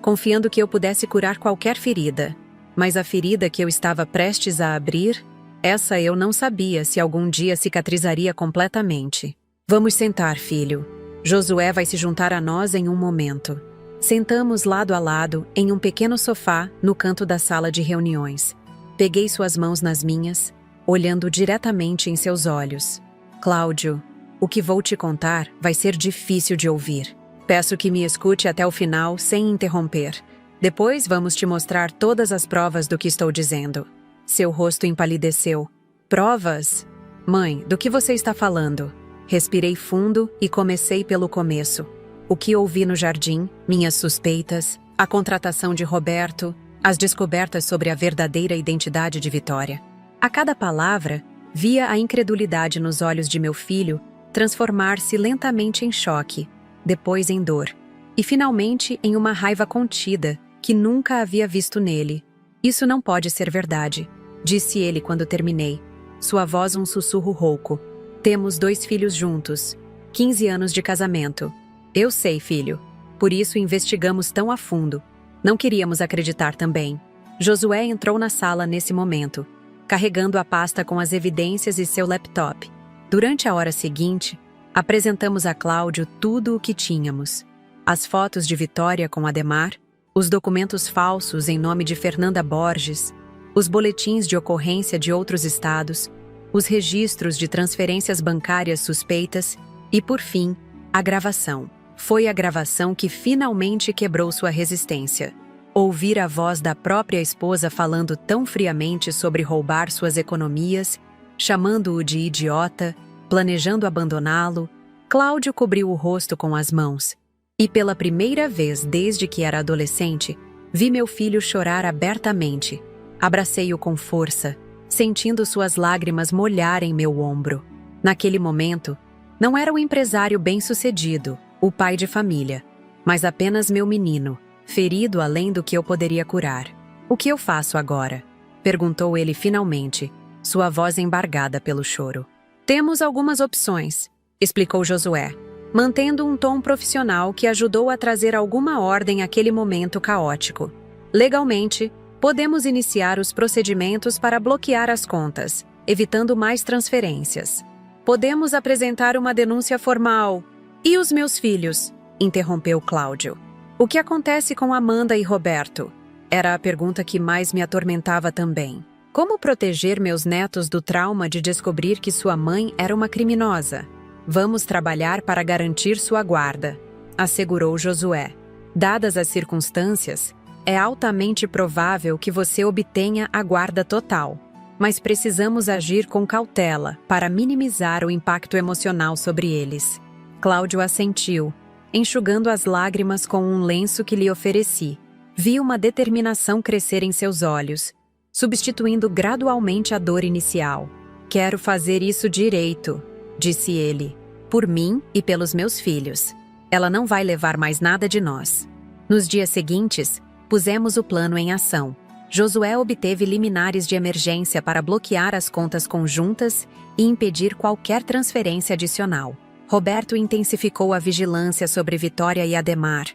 confiando que eu pudesse curar qualquer ferida. Mas a ferida que eu estava prestes a abrir, essa eu não sabia se algum dia cicatrizaria completamente. "Vamos sentar, filho. Josué vai se juntar a nós em um momento." Sentamos lado a lado em um pequeno sofá no canto da sala de reuniões. Peguei suas mãos nas minhas, olhando diretamente em seus olhos. "Cláudio, o que vou te contar vai ser difícil de ouvir. Peço que me escute até o final sem interromper. Depois vamos te mostrar todas as provas do que estou dizendo." Seu rosto empalideceu. "Provas? Mãe, do que você está falando?" Respirei fundo e comecei pelo começo. O que ouvi no jardim, minhas suspeitas, a contratação de Roberto, as descobertas sobre a verdadeira identidade de Vitória. A cada palavra, via a incredulidade nos olhos de meu filho transformar-se lentamente em choque, depois em dor, e finalmente em uma raiva contida que nunca havia visto nele. "Isso não pode ser verdade", disse ele quando terminei. Sua voz um sussurro rouco. "Temos 2 filhos juntos, 15 anos de casamento." "Eu sei, filho. Por isso investigamos tão a fundo. Não queríamos acreditar também." Josué entrou na sala nesse momento, carregando a pasta com as evidências e seu laptop. Durante a hora seguinte, apresentamos a Cláudio tudo o que tínhamos. As fotos de Vitória com Ademar, os documentos falsos em nome de Fernanda Borges, os boletins de ocorrência de outros estados, os registros de transferências bancárias suspeitas e, por fim, a gravação. Foi a gravação que finalmente quebrou sua resistência. Ouvir a voz da própria esposa falando tão friamente sobre roubar suas economias, chamando-o de idiota, planejando abandoná-lo, Cláudio cobriu o rosto com as mãos. E pela primeira vez desde que era adolescente, vi meu filho chorar abertamente. Abracei-o com força, sentindo suas lágrimas molharem meu ombro. Naquele momento, não era o empresário bem-sucedido, o pai de família, mas apenas meu menino, ferido além do que eu poderia curar. "O que eu faço agora?" perguntou ele finalmente, sua voz embargada pelo choro. "Temos algumas opções", explicou Josué, mantendo um tom profissional que ajudou a trazer alguma ordem àquele momento caótico. "Legalmente, podemos iniciar os procedimentos para bloquear as contas, evitando mais transferências. Podemos apresentar uma denúncia formal. E os meus filhos? Interrompeu Cláudio. O que acontece com Amanda e Roberto? Era a pergunta que mais me atormentava também. Como proteger meus netos do trauma de descobrir que sua mãe era uma criminosa? Vamos trabalhar para garantir sua guarda, assegurou Josué. Dadas as circunstâncias, é altamente provável que você obtenha a guarda total, mas precisamos agir com cautela para minimizar o impacto emocional sobre eles. Cláudio assentiu, enxugando as lágrimas com um lenço que lhe ofereci. Vi uma determinação crescer em seus olhos, substituindo gradualmente a dor inicial. Quero fazer isso direito, disse ele, por mim e pelos meus filhos. Ela não vai levar mais nada de nós. Nos dias seguintes, pusemos o plano em ação. Josué obteve liminares de emergência para bloquear as contas conjuntas e impedir qualquer transferência adicional. Roberto intensificou a vigilância sobre Vitória e Ademar,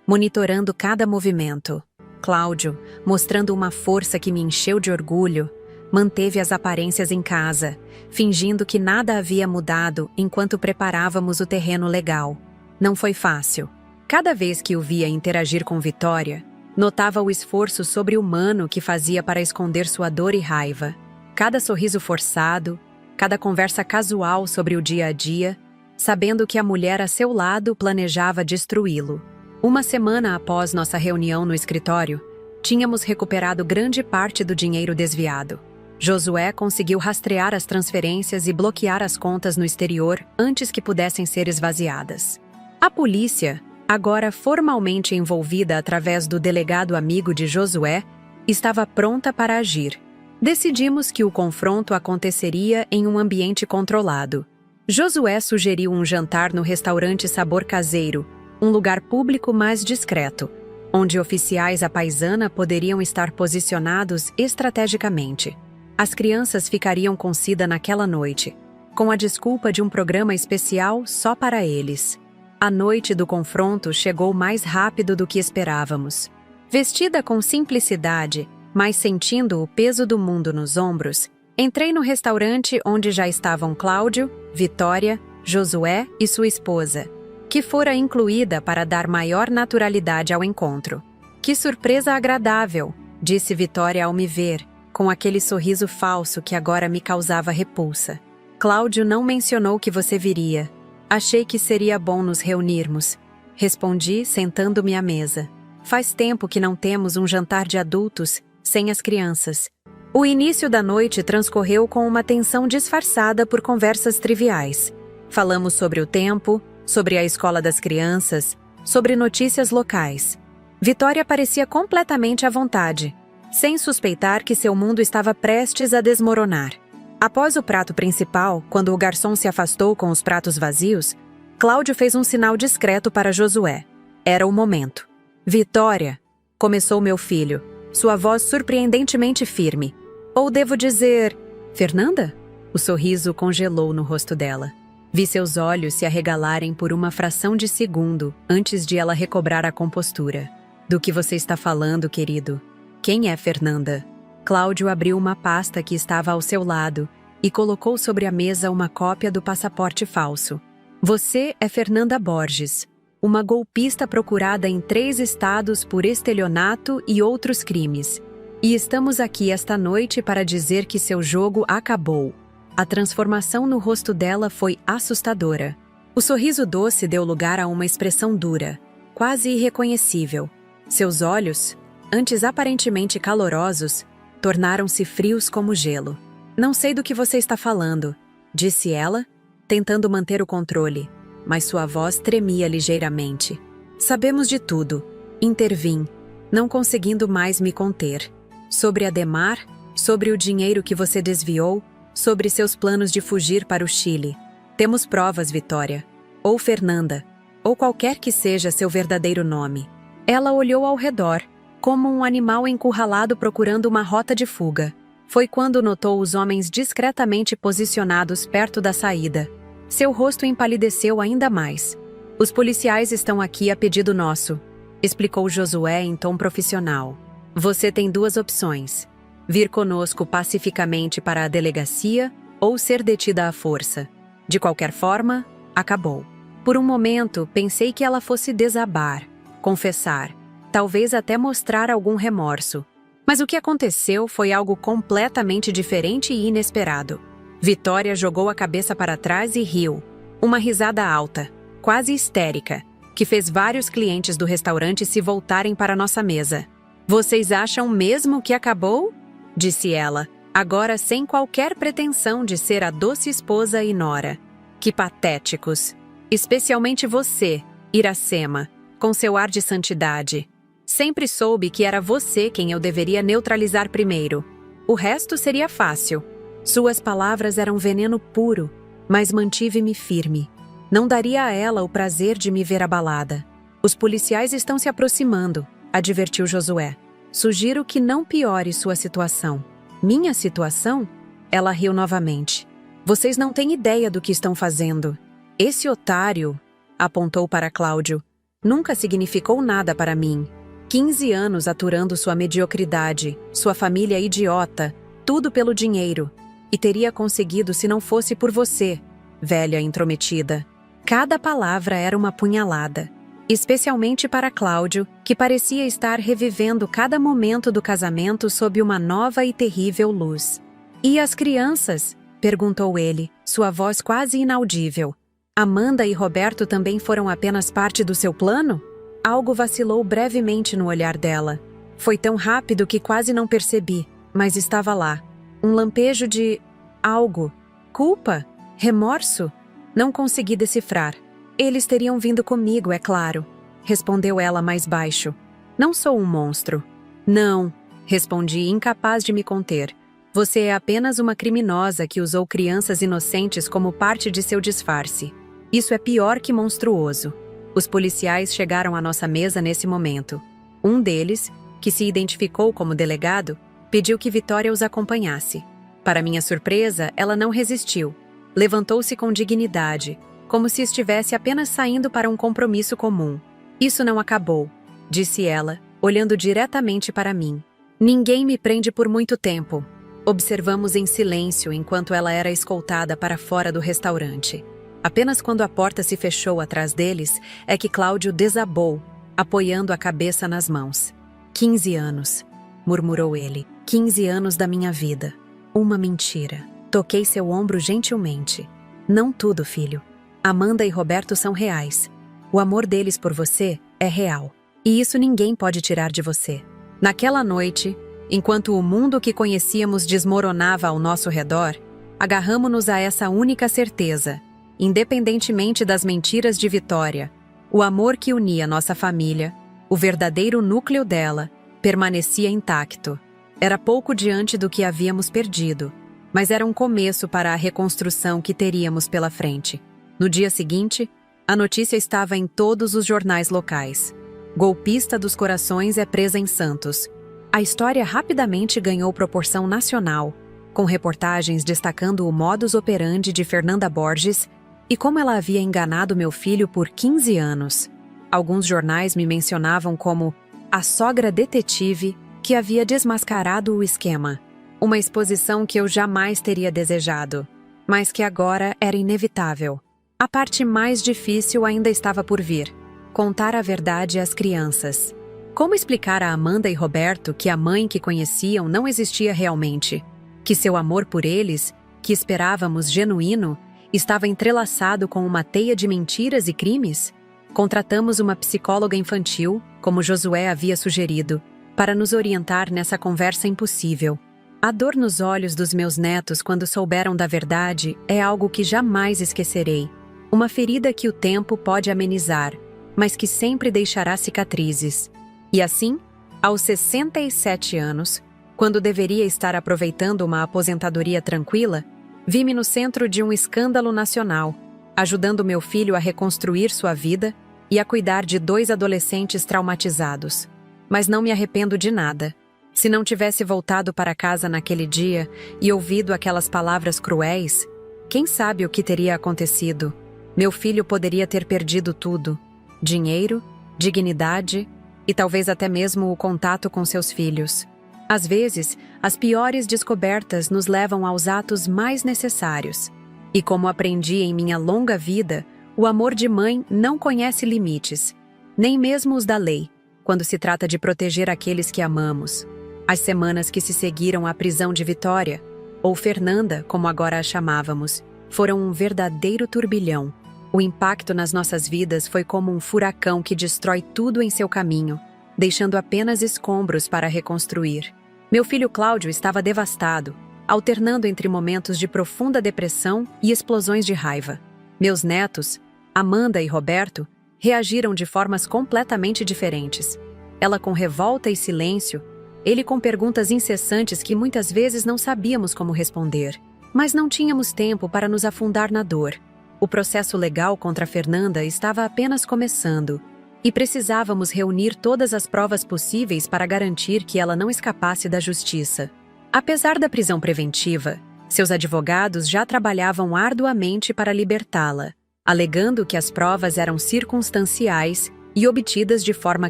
monitorando cada movimento. Cláudio, mostrando uma força que me encheu de orgulho, manteve as aparências em casa, fingindo que nada havia mudado enquanto preparávamos o terreno legal. Não foi fácil. Cada vez que o via interagir com Vitória, notava o esforço sobre-humano que fazia para esconder sua dor e raiva. Cada sorriso forçado, cada conversa casual sobre o dia a dia, sabendo que a mulher a seu lado planejava destruí-lo. Uma semana após nossa reunião no escritório, tínhamos recuperado grande parte do dinheiro desviado. Josué conseguiu rastrear as transferências e bloquear as contas no exterior antes que pudessem ser esvaziadas. A polícia, agora formalmente envolvida através do delegado amigo de Josué, estava pronta para agir. Decidimos que o confronto aconteceria em um ambiente controlado. Josué sugeriu um jantar no restaurante Sabor Caseiro, um lugar público mais discreto, onde oficiais à paisana poderiam estar posicionados estrategicamente. As crianças ficariam com Cida naquela noite, com a desculpa de um programa especial só para eles. A noite do confronto chegou mais rápido do que esperávamos. Vestida com simplicidade, mas sentindo o peso do mundo nos ombros, entrei no restaurante onde já estavam Cláudio, Vitória, Josué e sua esposa, que fora incluída para dar maior naturalidade ao encontro. Que surpresa agradável, disse Vitória ao me ver, com aquele sorriso falso que agora me causava repulsa. Cláudio não mencionou que você viria. Achei que seria bom nos reunirmos. Respondi, sentando-me à mesa. Faz tempo que não temos um jantar de adultos, sem as crianças. O início da noite transcorreu com uma tensão disfarçada por conversas triviais. Falamos sobre o tempo, sobre a escola das crianças, sobre notícias locais. Vitória parecia completamente à vontade, sem suspeitar que seu mundo estava prestes a desmoronar. Após o prato principal, quando o garçom se afastou com os pratos vazios, Cláudio fez um sinal discreto para Josué. Era o momento. Vitória, começou meu filho, sua voz surpreendentemente firme. Ou devo dizer, Fernanda? O sorriso congelou no rosto dela. Vi seus olhos se arregalarem por uma fração de segundo antes de ela recobrar a compostura. Do que você está falando, querido? Quem é Fernanda? Cláudio abriu uma pasta que estava ao seu lado e colocou sobre a mesa uma cópia do passaporte falso. Você é Fernanda Borges, uma golpista procurada em 3 estados por estelionato e outros crimes. E estamos aqui esta noite para dizer que seu jogo acabou. A transformação no rosto dela foi assustadora. O sorriso doce deu lugar a uma expressão dura, quase irreconhecível. Seus olhos, antes aparentemente calorosos, tornaram-se frios como gelo. Não sei do que você está falando, disse ela, tentando manter o controle, mas sua voz tremia ligeiramente. Sabemos de tudo, intervim, não conseguindo mais me conter. Sobre Ademar, sobre o dinheiro que você desviou, sobre seus planos de fugir para o Chile. Temos provas, Vitória. Ou Fernanda, ou qualquer que seja seu verdadeiro nome. Ela olhou ao redor, como um animal encurralado procurando uma rota de fuga. Foi quando notou os homens discretamente posicionados perto da saída. Seu rosto empalideceu ainda mais. Os policiais estão aqui a pedido nosso, explicou Josué em tom profissional. Você tem 2 opções. vir conosco pacificamente para a delegacia ou ser detida à força. De qualquer forma, acabou. Por um momento, pensei que ela fosse desabar, confessar, talvez até mostrar algum remorso. Mas o que aconteceu foi algo completamente diferente e inesperado. Vitória jogou a cabeça para trás e riu. Uma risada alta, quase histérica, que fez vários clientes do restaurante se voltarem para nossa mesa. "Vocês acham mesmo que acabou?" disse ela, agora sem qualquer pretensão de ser a doce esposa e nora. "Que patéticos! Especialmente você, Iracema, com seu ar de santidade. Sempre soube que era você quem eu deveria neutralizar primeiro. O resto seria fácil." Suas palavras eram veneno puro, mas mantive-me firme. Não daria a ela o prazer de me ver abalada. "Os policiais estão se aproximando", advertiu Josué. "Sugiro que não piore sua situação." "Minha situação?" Ela riu novamente. "Vocês não têm ideia do que estão fazendo. Esse otário", apontou para Cláudio, "nunca significou nada para mim. 15 anos aturando sua mediocridade, sua família idiota, tudo pelo dinheiro. E teria conseguido se não fosse por você, velha intrometida." Cada palavra era uma punhalada, especialmente para Cláudio, que parecia estar revivendo cada momento do casamento sob uma nova e terrível luz. "E as crianças?" perguntou ele, sua voz quase inaudível. "Amanda e Roberto também foram apenas parte do seu plano?" Algo vacilou brevemente no olhar dela. Foi tão rápido que quase não percebi, mas estava lá. Um lampejo de algo. Culpa? Remorso? Não consegui decifrar. "Eles teriam vindo comigo, é claro", respondeu ela mais baixo. "Não sou um monstro." "Não", respondi, incapaz de me conter. "Você é apenas uma criminosa que usou crianças inocentes como parte de seu disfarce. Isso é pior que monstruoso." Os policiais chegaram à nossa mesa nesse momento. Um deles, que se identificou como delegado, pediu que Vitória os acompanhasse. Para minha surpresa, ela não resistiu. Levantou-se com dignidade, como se estivesse apenas saindo para um compromisso comum. "Isso não acabou", disse ela, olhando diretamente para mim. "Ninguém me prende por muito tempo." Observamos em silêncio enquanto ela era escoltada para fora do restaurante. Apenas quando a porta se fechou atrás deles é que Cláudio desabou, apoiando a cabeça nas mãos. 15 anos, murmurou ele. 15 anos da minha vida. Uma mentira. Toquei seu ombro gentilmente. "Não tudo, filho. Amanda e Roberto são reais. O amor deles por você é real. E isso ninguém pode tirar de você." Naquela noite, enquanto o mundo que conhecíamos desmoronava ao nosso redor, agarramo-nos a essa única certeza, independentemente das mentiras de Vitória. O amor que unia nossa família, o verdadeiro núcleo dela, permanecia intacto. Era pouco diante do que havíamos perdido, mas era um começo para a reconstrução que teríamos pela frente. No dia seguinte, a notícia estava em todos os jornais locais. "Golpista dos corações é presa em Santos." A história rapidamente ganhou proporção nacional, com reportagens destacando o modus operandi de Fernanda Borges e como ela havia enganado meu filho por 15 anos. Alguns jornais me mencionavam como a sogra detetive que havia desmascarado o esquema. Uma exposição que eu jamais teria desejado, mas que agora era inevitável. A parte mais difícil ainda estava por vir: contar a verdade às crianças. Como explicar a Amanda e Roberto que a mãe que conheciam não existia realmente? Que seu amor por eles, que esperávamos genuíno, estava entrelaçado com uma teia de mentiras e crimes? Contratamos uma psicóloga infantil, como Josué havia sugerido, para nos orientar nessa conversa impossível. A dor nos olhos dos meus netos quando souberam da verdade é algo que jamais esquecerei. Uma ferida que o tempo pode amenizar, mas que sempre deixará cicatrizes. E assim, aos 67 anos, quando deveria estar aproveitando uma aposentadoria tranquila, vi-me no centro de um escândalo nacional, ajudando meu filho a reconstruir sua vida e a cuidar de 2 adolescentes traumatizados. Mas não me arrependo de nada. Se não tivesse voltado para casa naquele dia e ouvido aquelas palavras cruéis, quem sabe o que teria acontecido? Meu filho poderia ter perdido tudo: dinheiro, dignidade e talvez até mesmo o contato com seus filhos. Às vezes, as piores descobertas nos levam aos atos mais necessários. E como aprendi em minha longa vida, o amor de mãe não conhece limites, nem mesmo os da lei, quando se trata de proteger aqueles que amamos. As semanas que se seguiram à prisão de Vitória, ou Fernanda, como agora a chamávamos, foram um verdadeiro turbilhão. O impacto nas nossas vidas foi como um furacão que destrói tudo em seu caminho, deixando apenas escombros para reconstruir. Meu filho Cláudio estava devastado, alternando entre momentos de profunda depressão e explosões de raiva. Meus netos, Amanda e Roberto, reagiram de formas completamente diferentes. Ela com revolta e silêncio, ele com perguntas incessantes que muitas vezes não sabíamos como responder. Mas não tínhamos tempo para nos afundar na dor. O processo legal contra Fernanda estava apenas começando, e precisávamos reunir todas as provas possíveis para garantir que ela não escapasse da justiça. Apesar da prisão preventiva, seus advogados já trabalhavam arduamente para libertá-la, alegando que as provas eram circunstanciais e obtidas de forma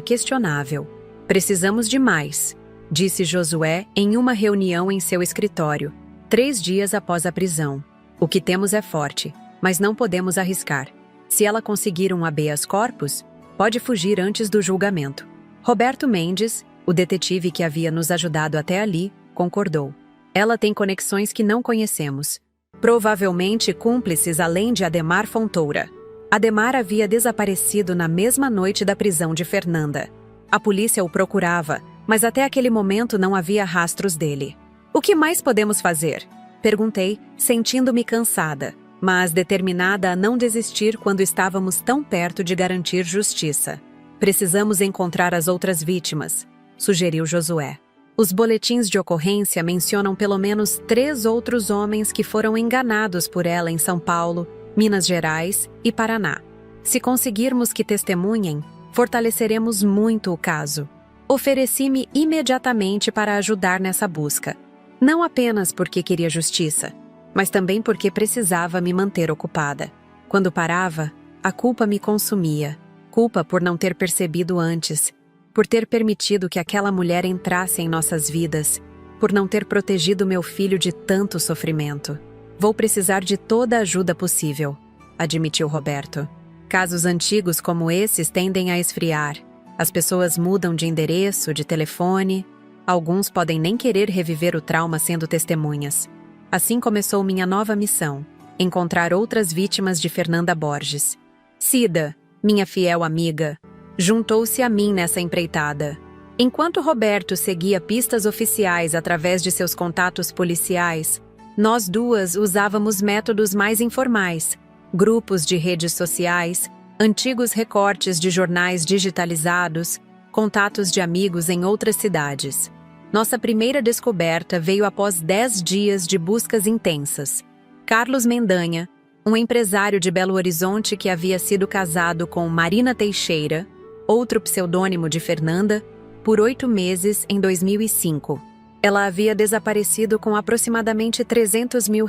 questionável. "Precisamos de mais", disse Josué em uma reunião em seu escritório, 3 dias após a prisão. "O que temos é forte, mas não podemos arriscar. Se ela conseguir um habeas corpus, pode fugir antes do julgamento." Roberto Mendes, o detetive que havia nos ajudado até ali, concordou. "Ela tem conexões que não conhecemos. Provavelmente cúmplices além de Ademar Fontoura." Ademar havia desaparecido na mesma noite da prisão de Fernanda. A polícia o procurava, mas até aquele momento não havia rastros dele. "O que mais podemos fazer?" perguntei, sentindo-me cansada, mas determinada a não desistir quando estávamos tão perto de garantir justiça. "Precisamos encontrar as outras vítimas", sugeriu Josué. Os boletins de ocorrência mencionam pelo menos 3 outros homens que foram enganados por ela em São Paulo, Minas Gerais e Paraná. "Se conseguirmos que testemunhem, fortaleceremos muito o caso." Ofereci-me imediatamente para ajudar nessa busca. Não apenas porque queria justiça, mas também porque precisava me manter ocupada. Quando parava, a culpa me consumia. Culpa por não ter percebido antes, por ter permitido que aquela mulher entrasse em nossas vidas, por não ter protegido meu filho de tanto sofrimento. "Vou precisar de toda a ajuda possível", admitiu Roberto. "Casos antigos como esses tendem a esfriar. As pessoas mudam de endereço, de telefone. Alguns podem nem querer reviver o trauma sendo testemunhas." Assim começou minha nova missão: encontrar outras vítimas de Fernanda Borges. Cida, minha fiel amiga, juntou-se a mim nessa empreitada. Enquanto Roberto seguia pistas oficiais através de seus contatos policiais, nós duas usávamos métodos mais informais, grupos de redes sociais, antigos recortes de jornais digitalizados, contatos de amigos em outras cidades. Nossa primeira descoberta veio após 10 dias de buscas intensas. Carlos Mendanha, um empresário de Belo Horizonte que havia sido casado com Marina Teixeira, outro pseudônimo de Fernanda, por 8 meses em 2005. Ela havia desaparecido com aproximadamente R$300 mil,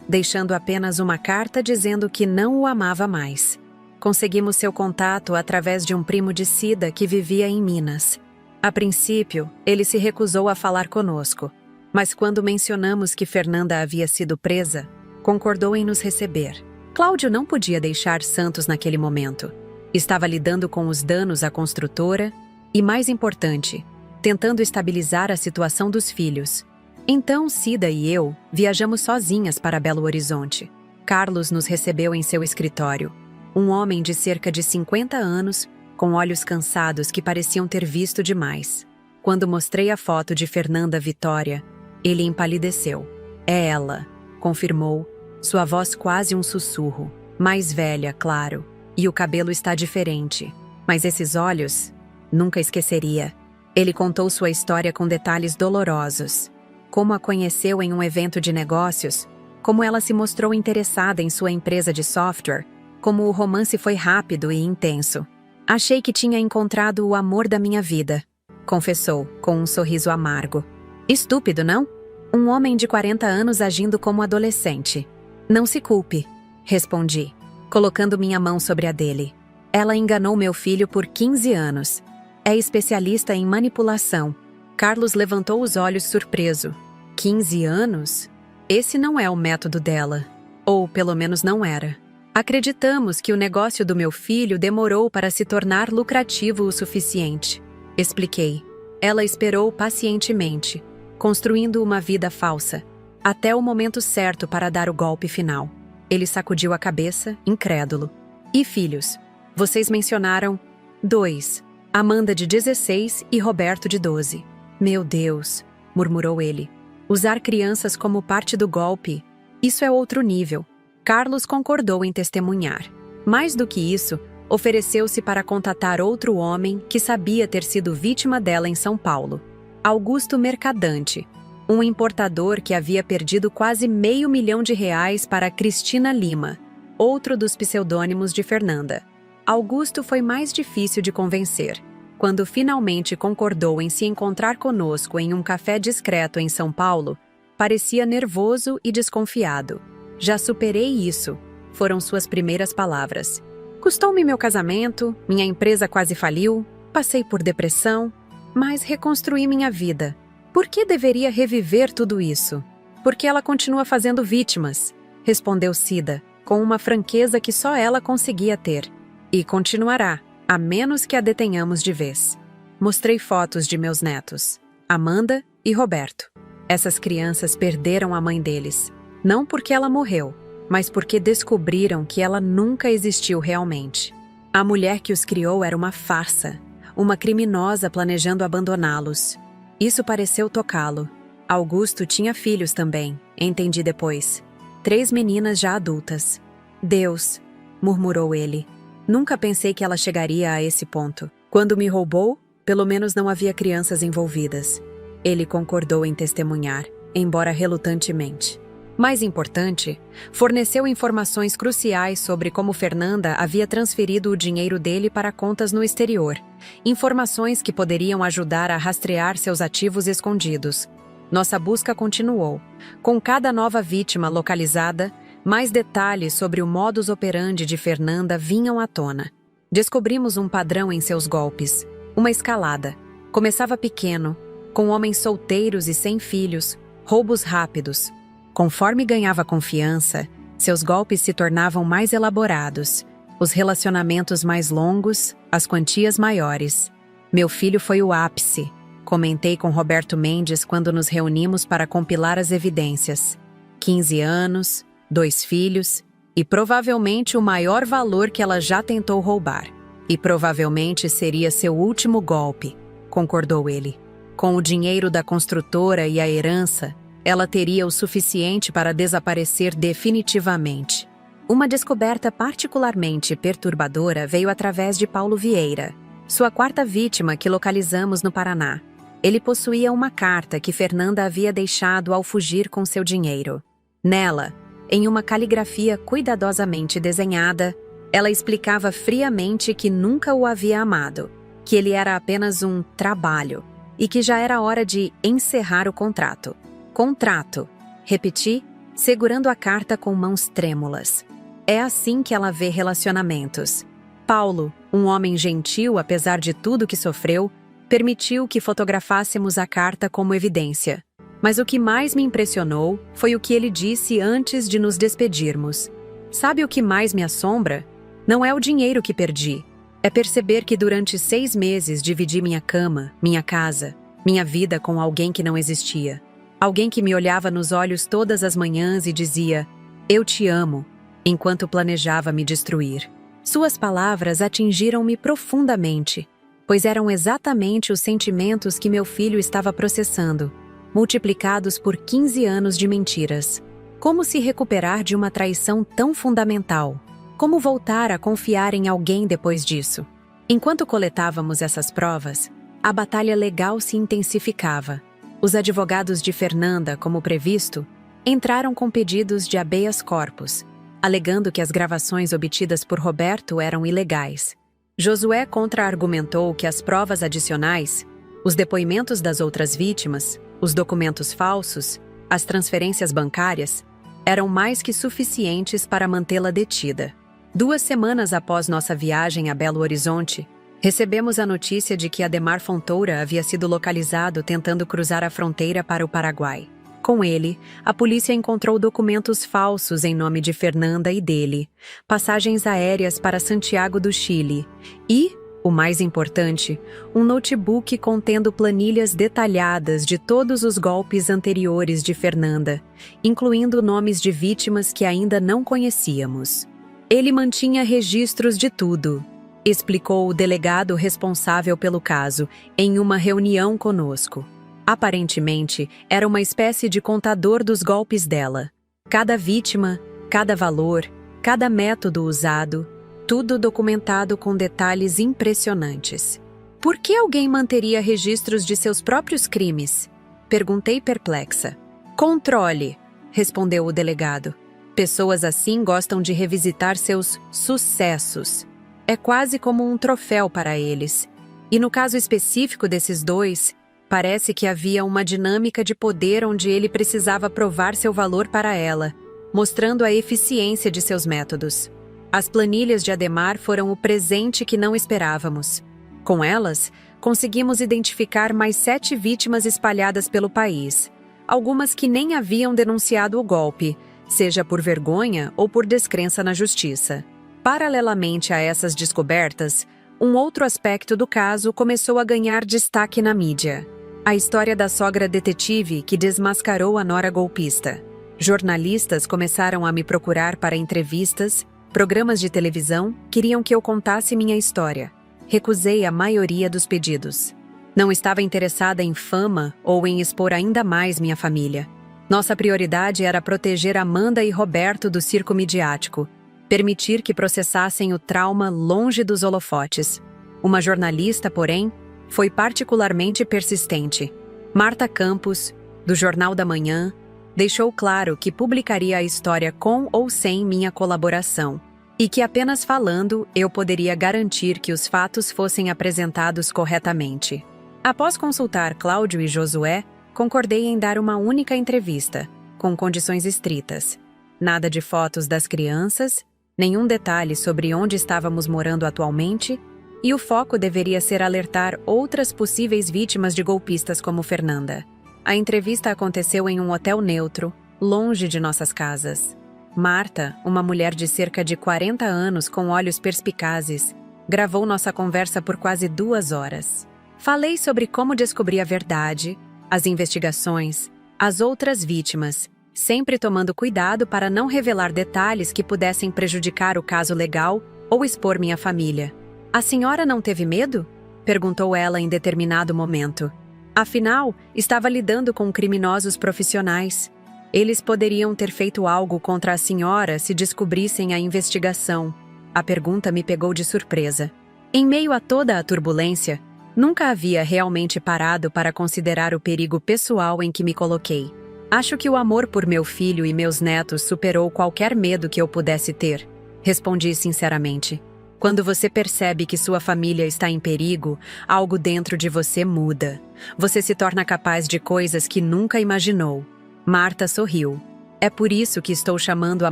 deixando apenas uma carta dizendo que não o amava mais. Conseguimos seu contato através de um primo de Cida que vivia em Minas. A princípio, ele se recusou a falar conosco, mas quando mencionamos que Fernanda havia sido presa, concordou em nos receber. Cláudio não podia deixar Santos naquele momento. Estava lidando com os danos à construtora e, mais importante, tentando estabilizar a situação dos filhos. Então, Cida e eu viajamos sozinhas para Belo Horizonte. Carlos nos recebeu em seu escritório. Um homem de cerca de 50 anos, com olhos cansados que pareciam ter visto demais. Quando mostrei a foto de Fernanda Vitória, ele empalideceu. "É ela", confirmou, sua voz quase um sussurro. "Mais velha, claro, e o cabelo está diferente. Mas esses olhos, nunca esqueceria." Ele contou sua história com detalhes dolorosos. Como a conheceu em um evento de negócios, como ela se mostrou interessada em sua empresa de software, como o romance foi rápido e intenso. "Achei que tinha encontrado o amor da minha vida", confessou, com um sorriso amargo. "Estúpido, não? Um homem de 40 anos agindo como adolescente." "Não se culpe", respondi, colocando minha mão sobre a dele. "Ela enganou meu filho por 15 anos. É especialista em manipulação. Carlos levantou os olhos surpreso. 15 anos? Esse não é o método dela. Ou, pelo menos, não era. Acreditamos que o negócio do meu filho demorou para se tornar lucrativo o suficiente. Expliquei. Ela esperou pacientemente, construindo uma vida falsa, até o momento certo para dar o golpe final. Ele sacudiu a cabeça, incrédulo. E filhos? Vocês mencionaram 2. Amanda de 16 e Roberto de 12. Meu Deus, murmurou ele. Usar crianças como parte do golpe, isso é outro nível. Carlos concordou em testemunhar. Mais do que isso, ofereceu-se para contatar outro homem que sabia ter sido vítima dela em São Paulo. Augusto Mercadante, um importador que havia perdido quase R$500 mil para Cristina Lima, outro dos pseudônimos de Fernanda. Augusto foi mais difícil de convencer. Quando finalmente concordou em se encontrar conosco em um café discreto em São Paulo, parecia nervoso e desconfiado. Já superei isso, foram suas primeiras palavras. Custou-me meu casamento, minha empresa quase faliu, passei por depressão, mas reconstruí minha vida. Por que deveria reviver tudo isso? Porque ela continua fazendo vítimas, respondeu Cida, com uma franqueza que só ela conseguia ter. E continuará, a menos que a detenhamos de vez. Mostrei fotos de meus netos, Amanda e Roberto. Essas crianças perderam a mãe deles. Não porque ela morreu, mas porque descobriram que ela nunca existiu realmente. A mulher que os criou era uma farsa, uma criminosa planejando abandoná-los. Isso pareceu tocá-lo. Augusto tinha filhos também, entendi depois. 3 meninas já adultas. Deus, murmurou ele. Nunca pensei que ela chegaria a esse ponto. Quando me roubou, pelo menos não havia crianças envolvidas. Ele concordou em testemunhar, embora relutantemente. Mais importante, forneceu informações cruciais sobre como Fernanda havia transferido o dinheiro dele para contas no exterior, informações que poderiam ajudar a rastrear seus ativos escondidos. Nossa busca continuou. Com cada nova vítima localizada, mais detalhes sobre o modus operandi de Fernanda vinham à tona. Descobrimos um padrão em seus golpes, uma escalada. Começava pequeno, com homens solteiros e sem filhos, roubos rápidos. Conforme ganhava confiança, seus golpes se tornavam mais elaborados, os relacionamentos mais longos, as quantias maiores. Meu filho foi o ápice, comentei com Roberto Mendes quando nos reunimos para compilar as evidências. 15 anos, 2 filhos e provavelmente o maior valor que ela já tentou roubar. E provavelmente seria seu último golpe, concordou ele. Com o dinheiro da construtora e a herança, ela teria o suficiente para desaparecer definitivamente. Uma descoberta particularmente perturbadora veio através de Paulo Vieira, sua 4ª vítima que localizamos no Paraná. Ele possuía uma carta que Fernanda havia deixado ao fugir com seu dinheiro. Nela, em uma caligrafia cuidadosamente desenhada, ela explicava friamente que nunca o havia amado, que ele era apenas um trabalho e que já era hora de encerrar o contrato. Contrato, repeti, segurando a carta com mãos trêmulas. É assim que ela vê relacionamentos. Paulo, um homem gentil apesar de tudo que sofreu, permitiu que fotografássemos a carta como evidência. Mas o que mais me impressionou foi o que ele disse antes de nos despedirmos. Sabe o que mais me assombra? Não é o dinheiro que perdi. É perceber que durante 6 meses dividi minha cama, minha casa, minha vida com alguém que não existia. Alguém que me olhava nos olhos todas as manhãs e dizia, "Eu te amo", enquanto planejava me destruir. Suas palavras atingiram-me profundamente, pois eram exatamente os sentimentos que meu filho estava processando, multiplicados por 15 anos de mentiras. Como se recuperar de uma traição tão fundamental? Como voltar a confiar em alguém depois disso? Enquanto coletávamos essas provas, a batalha legal se intensificava. Os advogados de Fernanda, como previsto, entraram com pedidos de habeas corpus, alegando que as gravações obtidas por Roberto eram ilegais. Josué contra-argumentou que as provas adicionais, os depoimentos das outras vítimas, os documentos falsos, as transferências bancárias, eram mais que suficientes para mantê-la detida. 2 semanas após nossa viagem a Belo Horizonte, Recebemos a notícia de que Ademar Fontoura havia sido localizado tentando cruzar a fronteira para o Paraguai. Com ele, a polícia encontrou documentos falsos em nome de Fernanda e dele, passagens aéreas para Santiago do Chile e, o mais importante, um notebook contendo planilhas detalhadas de todos os golpes anteriores de Fernanda, incluindo nomes de vítimas que ainda não conhecíamos. Ele mantinha registros de tudo, explicou o delegado responsável pelo caso em uma reunião conosco. Aparentemente, era uma espécie de contador dos golpes dela. Cada vítima, cada valor, cada método usado, tudo documentado com detalhes impressionantes. Por que alguém manteria registros de seus próprios crimes? Perguntei perplexa. Controle, respondeu o delegado. Pessoas assim gostam de revisitar seus sucessos. É quase como um troféu para eles. E no caso específico desses dois, parece que havia uma dinâmica de poder onde ele precisava provar seu valor para ela, mostrando a eficiência de seus métodos. As planilhas de Ademar foram o presente que não esperávamos. Com elas, conseguimos identificar mais 7 vítimas espalhadas pelo país, algumas que nem haviam denunciado o golpe, seja por vergonha ou por descrença na justiça. Paralelamente a essas descobertas, um outro aspecto do caso começou a ganhar destaque na mídia. A história da sogra detetive que desmascarou a nora golpista. Jornalistas começaram a me procurar para entrevistas, programas de televisão queriam que eu contasse minha história. Recusei a maioria dos pedidos. Não estava interessada em fama ou em expor ainda mais minha família. Nossa prioridade era proteger Amanda e Roberto do circo midiático, permitir que processassem o trauma longe dos holofotes. Uma jornalista, porém, foi particularmente persistente. Marta Campos, do Jornal da Manhã, deixou claro que publicaria a história com ou sem minha colaboração, e que apenas falando eu poderia garantir que os fatos fossem apresentados corretamente. Após consultar Cláudio e Josué, concordei em dar uma única entrevista, com condições estritas. Nada de fotos das crianças, nenhum detalhe sobre onde estávamos morando atualmente, e o foco deveria ser alertar outras possíveis vítimas de golpistas como Fernanda. A entrevista aconteceu em um hotel neutro, longe de nossas casas. Marta, uma mulher de cerca de 40 anos com olhos perspicazes, gravou nossa conversa por quase 2 horas. Falei sobre como descobri a verdade, as investigações, as outras vítimas, sempre tomando cuidado para não revelar detalhes que pudessem prejudicar o caso legal ou expor minha família. A senhora não teve medo? Perguntou ela em determinado momento. Afinal, estava lidando com criminosos profissionais. Eles poderiam ter feito algo contra a senhora se descobrissem a investigação. A pergunta me pegou de surpresa. Em meio a toda a turbulência, nunca havia realmente parado para considerar o perigo pessoal em que me coloquei. Acho que o amor por meu filho e meus netos superou qualquer medo que eu pudesse ter. Respondi sinceramente. Quando você percebe que sua família está em perigo, algo dentro de você muda. Você se torna capaz de coisas que nunca imaginou. Marta sorriu. É por isso que estou chamando a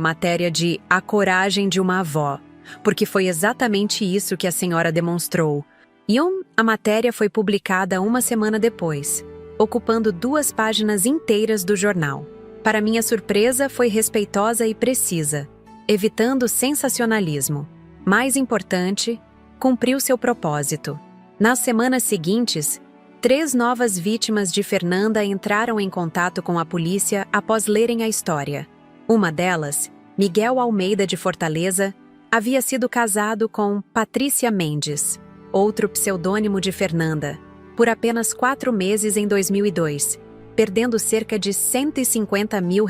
matéria de A Coragem de uma Avó, porque foi exatamente isso que a senhora demonstrou. E a matéria foi publicada 1 semana depois, ocupando 2 páginas inteiras do jornal. Para minha surpresa, foi respeitosa e precisa, evitando sensacionalismo. Mais importante, cumpriu seu propósito. Nas semanas seguintes, 3 novas vítimas de Fernanda entraram em contato com a polícia após lerem a história. Uma delas, Miguel Almeida de Fortaleza, havia sido casado com Patrícia Mendes, outro pseudônimo de Fernanda, por apenas 4 meses em 2002, perdendo cerca de R$150 mil.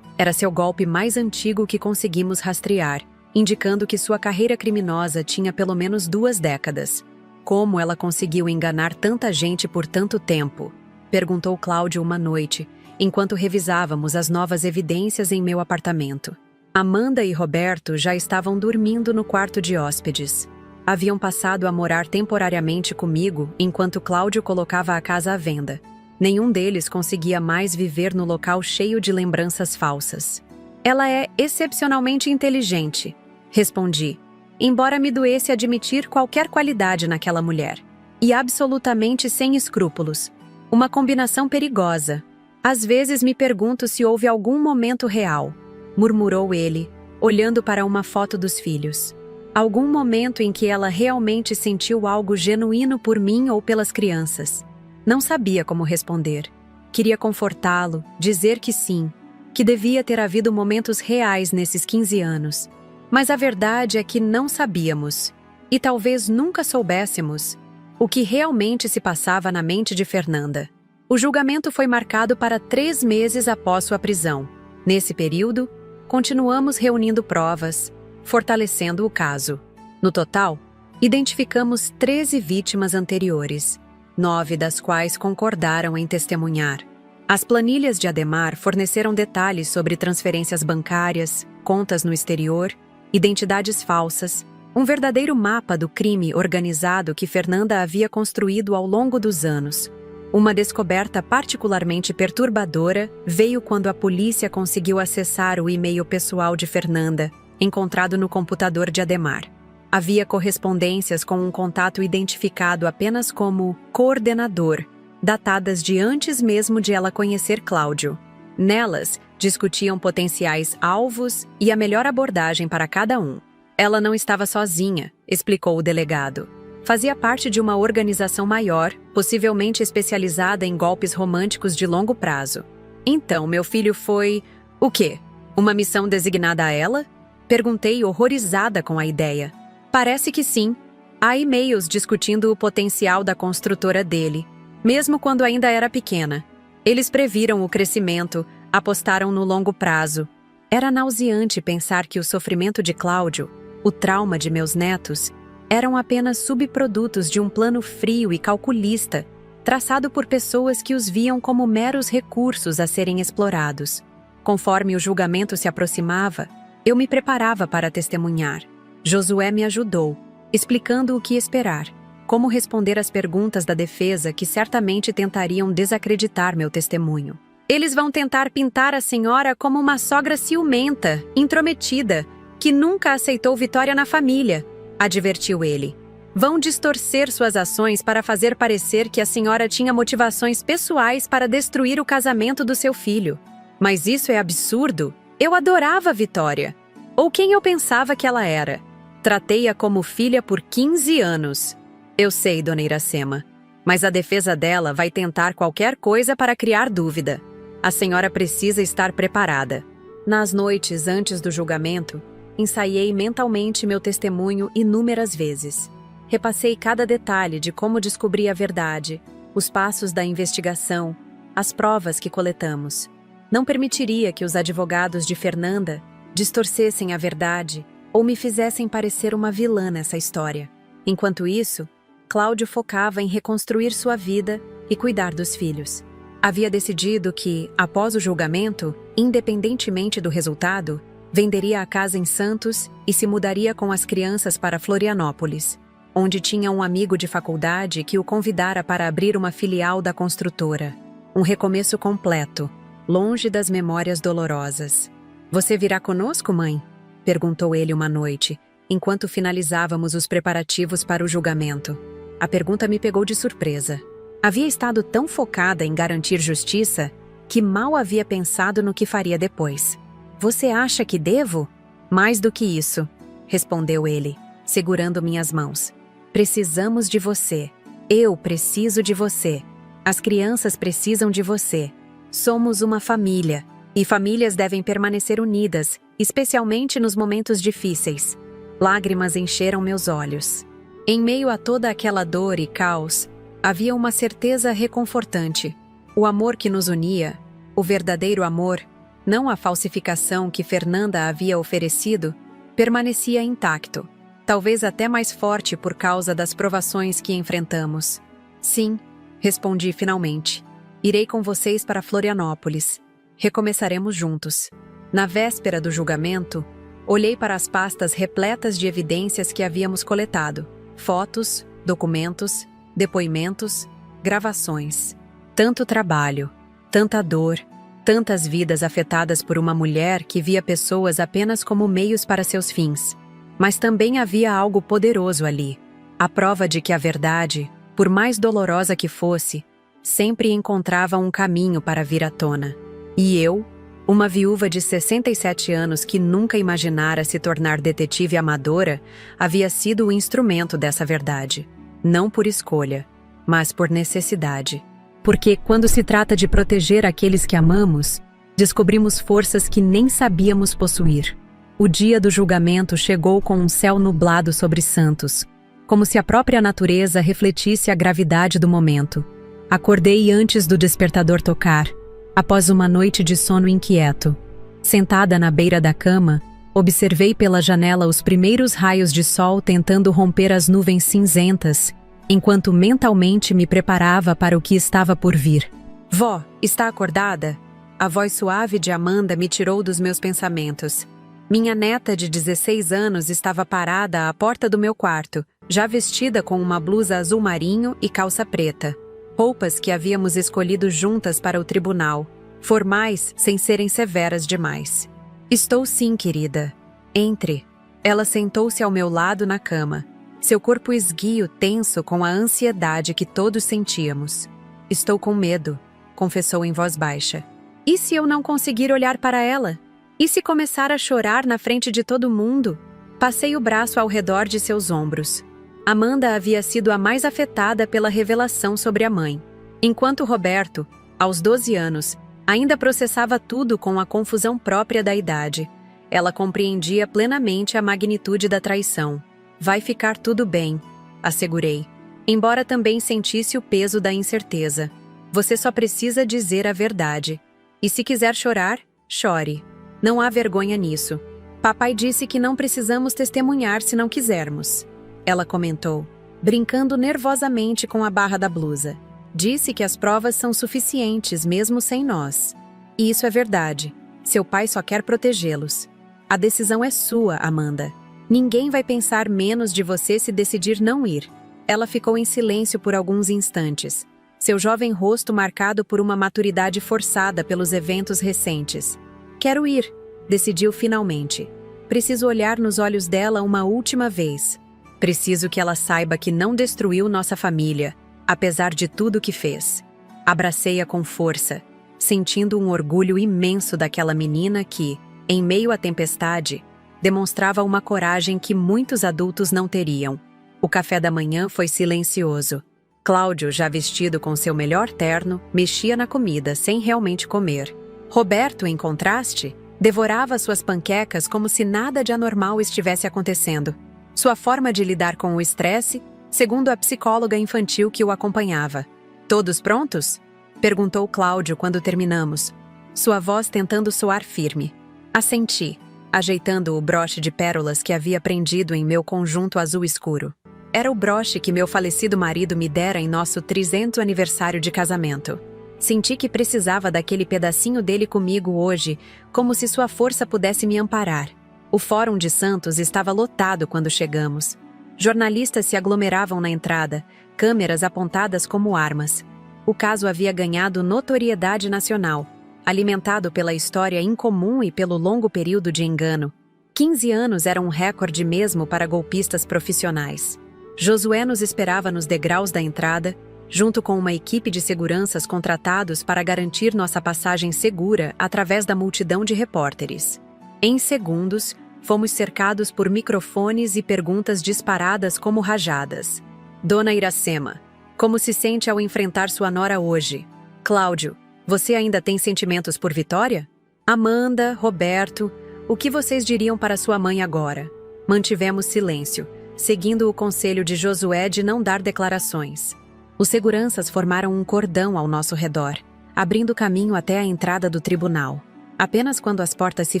Era seu golpe mais antigo que conseguimos rastrear, indicando que sua carreira criminosa tinha pelo menos 2 décadas. Como ela conseguiu enganar tanta gente por tanto tempo? Perguntou Cláudio uma noite, enquanto revisávamos as novas evidências em meu apartamento. Amanda e Roberto já estavam dormindo no quarto de hóspedes. Haviam passado a morar temporariamente comigo enquanto Cláudio colocava a casa à venda. Nenhum deles conseguia mais viver no local cheio de lembranças falsas. Ela é excepcionalmente inteligente, respondi. embora me doesse admitir qualquer qualidade naquela mulher. E absolutamente sem escrúpulos. Uma combinação perigosa. Às vezes me pergunto se houve algum momento real, murmurou ele, olhando para uma foto dos filhos. Algum momento em que ela realmente sentiu algo genuíno por mim ou pelas crianças. Não sabia como responder. Queria confortá-lo, dizer que sim, que devia ter havido momentos reais nesses 15 anos. Mas a verdade é que não sabíamos, e talvez nunca soubéssemos, o que realmente se passava na mente de Fernanda. O julgamento foi marcado para 3 meses após sua prisão. Nesse período, continuamos reunindo provas, fortalecendo o caso. No total, identificamos 13 vítimas anteriores, 9 das quais concordaram em testemunhar. As planilhas de Ademar forneceram detalhes sobre transferências bancárias, contas no exterior, identidades falsas, um verdadeiro mapa do crime organizado que Fernanda havia construído ao longo dos anos. Uma descoberta particularmente perturbadora veio quando a polícia conseguiu acessar o e-mail pessoal de Fernanda, encontrado no computador de Ademar. Havia correspondências com um contato identificado apenas como coordenador, datadas de antes mesmo de ela conhecer Cláudio. Nelas, discutiam potenciais alvos e a melhor abordagem para cada um. Ela não estava sozinha, explicou o delegado. Fazia parte de uma organização maior, possivelmente especializada em golpes românticos de longo prazo. Então, meu filho foi... o quê? Uma missão designada a ela? Perguntei, horrorizada com a ideia. Parece que sim. Há e-mails discutindo o potencial da construtora dele, mesmo quando ainda era pequena. Eles previram o crescimento, apostaram no longo prazo. Era nauseante pensar que o sofrimento de Cláudio, o trauma de meus netos, eram apenas subprodutos de um plano frio e calculista, traçado por pessoas que os viam como meros recursos a serem explorados. Conforme o julgamento se aproximava, eu me preparava para testemunhar. Josué me ajudou, explicando o que esperar, como responder às perguntas da defesa que certamente tentariam desacreditar meu testemunho. Eles vão tentar pintar a senhora como uma sogra ciumenta, intrometida, que nunca aceitou vitória na família, advertiu ele. Vão distorcer suas ações para fazer parecer que a senhora tinha motivações pessoais para destruir o casamento do seu filho. Mas isso é absurdo. Eu adorava a Vitória. Ou quem eu pensava que ela era. Tratei-a como filha por 15 anos. Eu sei, dona Iracema, mas a defesa dela vai tentar qualquer coisa para criar dúvida. A senhora precisa estar preparada. Nas noites antes do julgamento, ensaiei mentalmente meu testemunho inúmeras vezes. Repassei cada detalhe de como descobri a verdade, os passos da investigação, as provas que coletamos. Não permitiria que os advogados de Fernanda distorcessem a verdade ou me fizessem parecer uma vilã nessa história. Enquanto isso, Cláudio focava em reconstruir sua vida e cuidar dos filhos. Havia decidido que, após o julgamento, independentemente do resultado, venderia a casa em Santos e se mudaria com as crianças para Florianópolis, onde tinha um amigo de faculdade que o convidara para abrir uma filial da construtora. Um recomeço completo, longe das memórias dolorosas. Você virá conosco, mãe? Perguntou ele uma noite, enquanto finalizávamos os preparativos para o julgamento. A pergunta me pegou de surpresa. Havia estado tão focada em garantir justiça que mal havia pensado no que faria depois. Você acha que devo? Mais do que isso, respondeu ele, segurando minhas mãos. Precisamos de você. Eu preciso de você. As crianças precisam de você. Somos uma família, e famílias devem permanecer unidas, especialmente nos momentos difíceis. Lágrimas encheram meus olhos. Em meio a toda aquela dor e caos, havia uma certeza reconfortante. O amor que nos unia, o verdadeiro amor, não a falsificação que Fernanda havia oferecido, permanecia intacto, talvez até mais forte por causa das provações que enfrentamos. Sim, respondi finalmente. Irei com vocês para Florianópolis. Recomeçaremos juntos. Na véspera do julgamento, olhei para as pastas repletas de evidências que havíamos coletado. Fotos, documentos, depoimentos, gravações. Tanto trabalho, tanta dor, tantas vidas afetadas por uma mulher que via pessoas apenas como meios para seus fins. Mas também havia algo poderoso ali. A prova de que a verdade, por mais dolorosa que fosse, sempre encontrava um caminho para vir à tona. E eu, uma viúva de 67 anos que nunca imaginara se tornar detetive amadora, havia sido o instrumento dessa verdade. Não por escolha, mas por necessidade. Porque, quando se trata de proteger aqueles que amamos, descobrimos forças que nem sabíamos possuir. O dia do julgamento chegou com um céu nublado sobre Santos, como se a própria natureza refletisse a gravidade do momento. Acordei antes do despertador tocar, após uma noite de sono inquieto. Sentada na beira da cama, observei pela janela os primeiros raios de sol tentando romper as nuvens cinzentas, enquanto mentalmente me preparava para o que estava por vir. Vó, está acordada? A voz suave de Amanda me tirou dos meus pensamentos. Minha neta de 16 anos estava parada à porta do meu quarto, já vestida com uma blusa azul marinho e calça preta. Roupas que havíamos escolhido juntas para o tribunal, formais sem serem severas demais. Estou sim, querida. Entre. Ela sentou-se ao meu lado na cama, seu corpo esguio tenso com a ansiedade que todos sentíamos. Estou com medo, confessou em voz baixa. E se eu não conseguir olhar para ela? E se começar a chorar na frente de todo mundo? Passei o braço ao redor de seus ombros. Amanda havia sido a mais afetada pela revelação sobre a mãe, enquanto Roberto, aos 12 anos, ainda processava tudo com a confusão própria da idade. Ela compreendia plenamente a magnitude da traição. Vai ficar tudo bem, assegurei, embora também sentisse o peso da incerteza. Você só precisa dizer a verdade. E se quiser chorar, chore. Não há vergonha nisso. Papai disse que não precisamos testemunhar se não quisermos. Ela comentou, brincando nervosamente com a barra da blusa. Disse que as provas são suficientes mesmo sem nós. E isso é verdade. Seu pai só quer protegê-los. A decisão é sua, Amanda. Ninguém vai pensar menos de você se decidir não ir. Ela ficou em silêncio por alguns instantes, seu jovem rosto marcado por uma maturidade forçada pelos eventos recentes. Quero ir, decidiu finalmente. Preciso olhar nos olhos dela uma última vez. Preciso que ela saiba que não destruiu nossa família, apesar de tudo que fez. Abracei-a com força, sentindo um orgulho imenso daquela menina que, em meio à tempestade, demonstrava uma coragem que muitos adultos não teriam. O café da manhã foi silencioso. Cláudio, já vestido com seu melhor terno, mexia na comida sem realmente comer. Roberto, em contraste, devorava suas panquecas como se nada de anormal estivesse acontecendo. Sua forma de lidar com o estresse, segundo a psicóloga infantil que o acompanhava. Todos prontos? Perguntou Cláudio quando terminamos, sua voz tentando soar firme. Assenti, ajeitando o broche de pérolas que havia prendido em meu conjunto azul escuro. Era o broche que meu falecido marido me dera em nosso 300º aniversário de casamento. Senti que precisava daquele pedacinho dele comigo hoje, como se sua força pudesse me amparar. O Fórum de Santos estava lotado quando chegamos. Jornalistas se aglomeravam na entrada, câmeras apontadas como armas. O caso havia ganhado notoriedade nacional, alimentado pela história incomum e pelo longo período de engano. 15 anos era um recorde mesmo para golpistas profissionais. Josué nos esperava nos degraus da entrada, junto com uma equipe de seguranças contratados para garantir nossa passagem segura através da multidão de repórteres. Em segundos, fomos cercados por microfones e perguntas disparadas como rajadas. Dona Iracema, como se sente ao enfrentar sua nora hoje? Cláudio, você ainda tem sentimentos por Vitória? Amanda, Roberto, o que vocês diriam para sua mãe agora? Mantivemos silêncio, seguindo o conselho de Josué de não dar declarações. Os seguranças formaram um cordão ao nosso redor, abrindo caminho até a entrada do tribunal. Apenas quando as portas se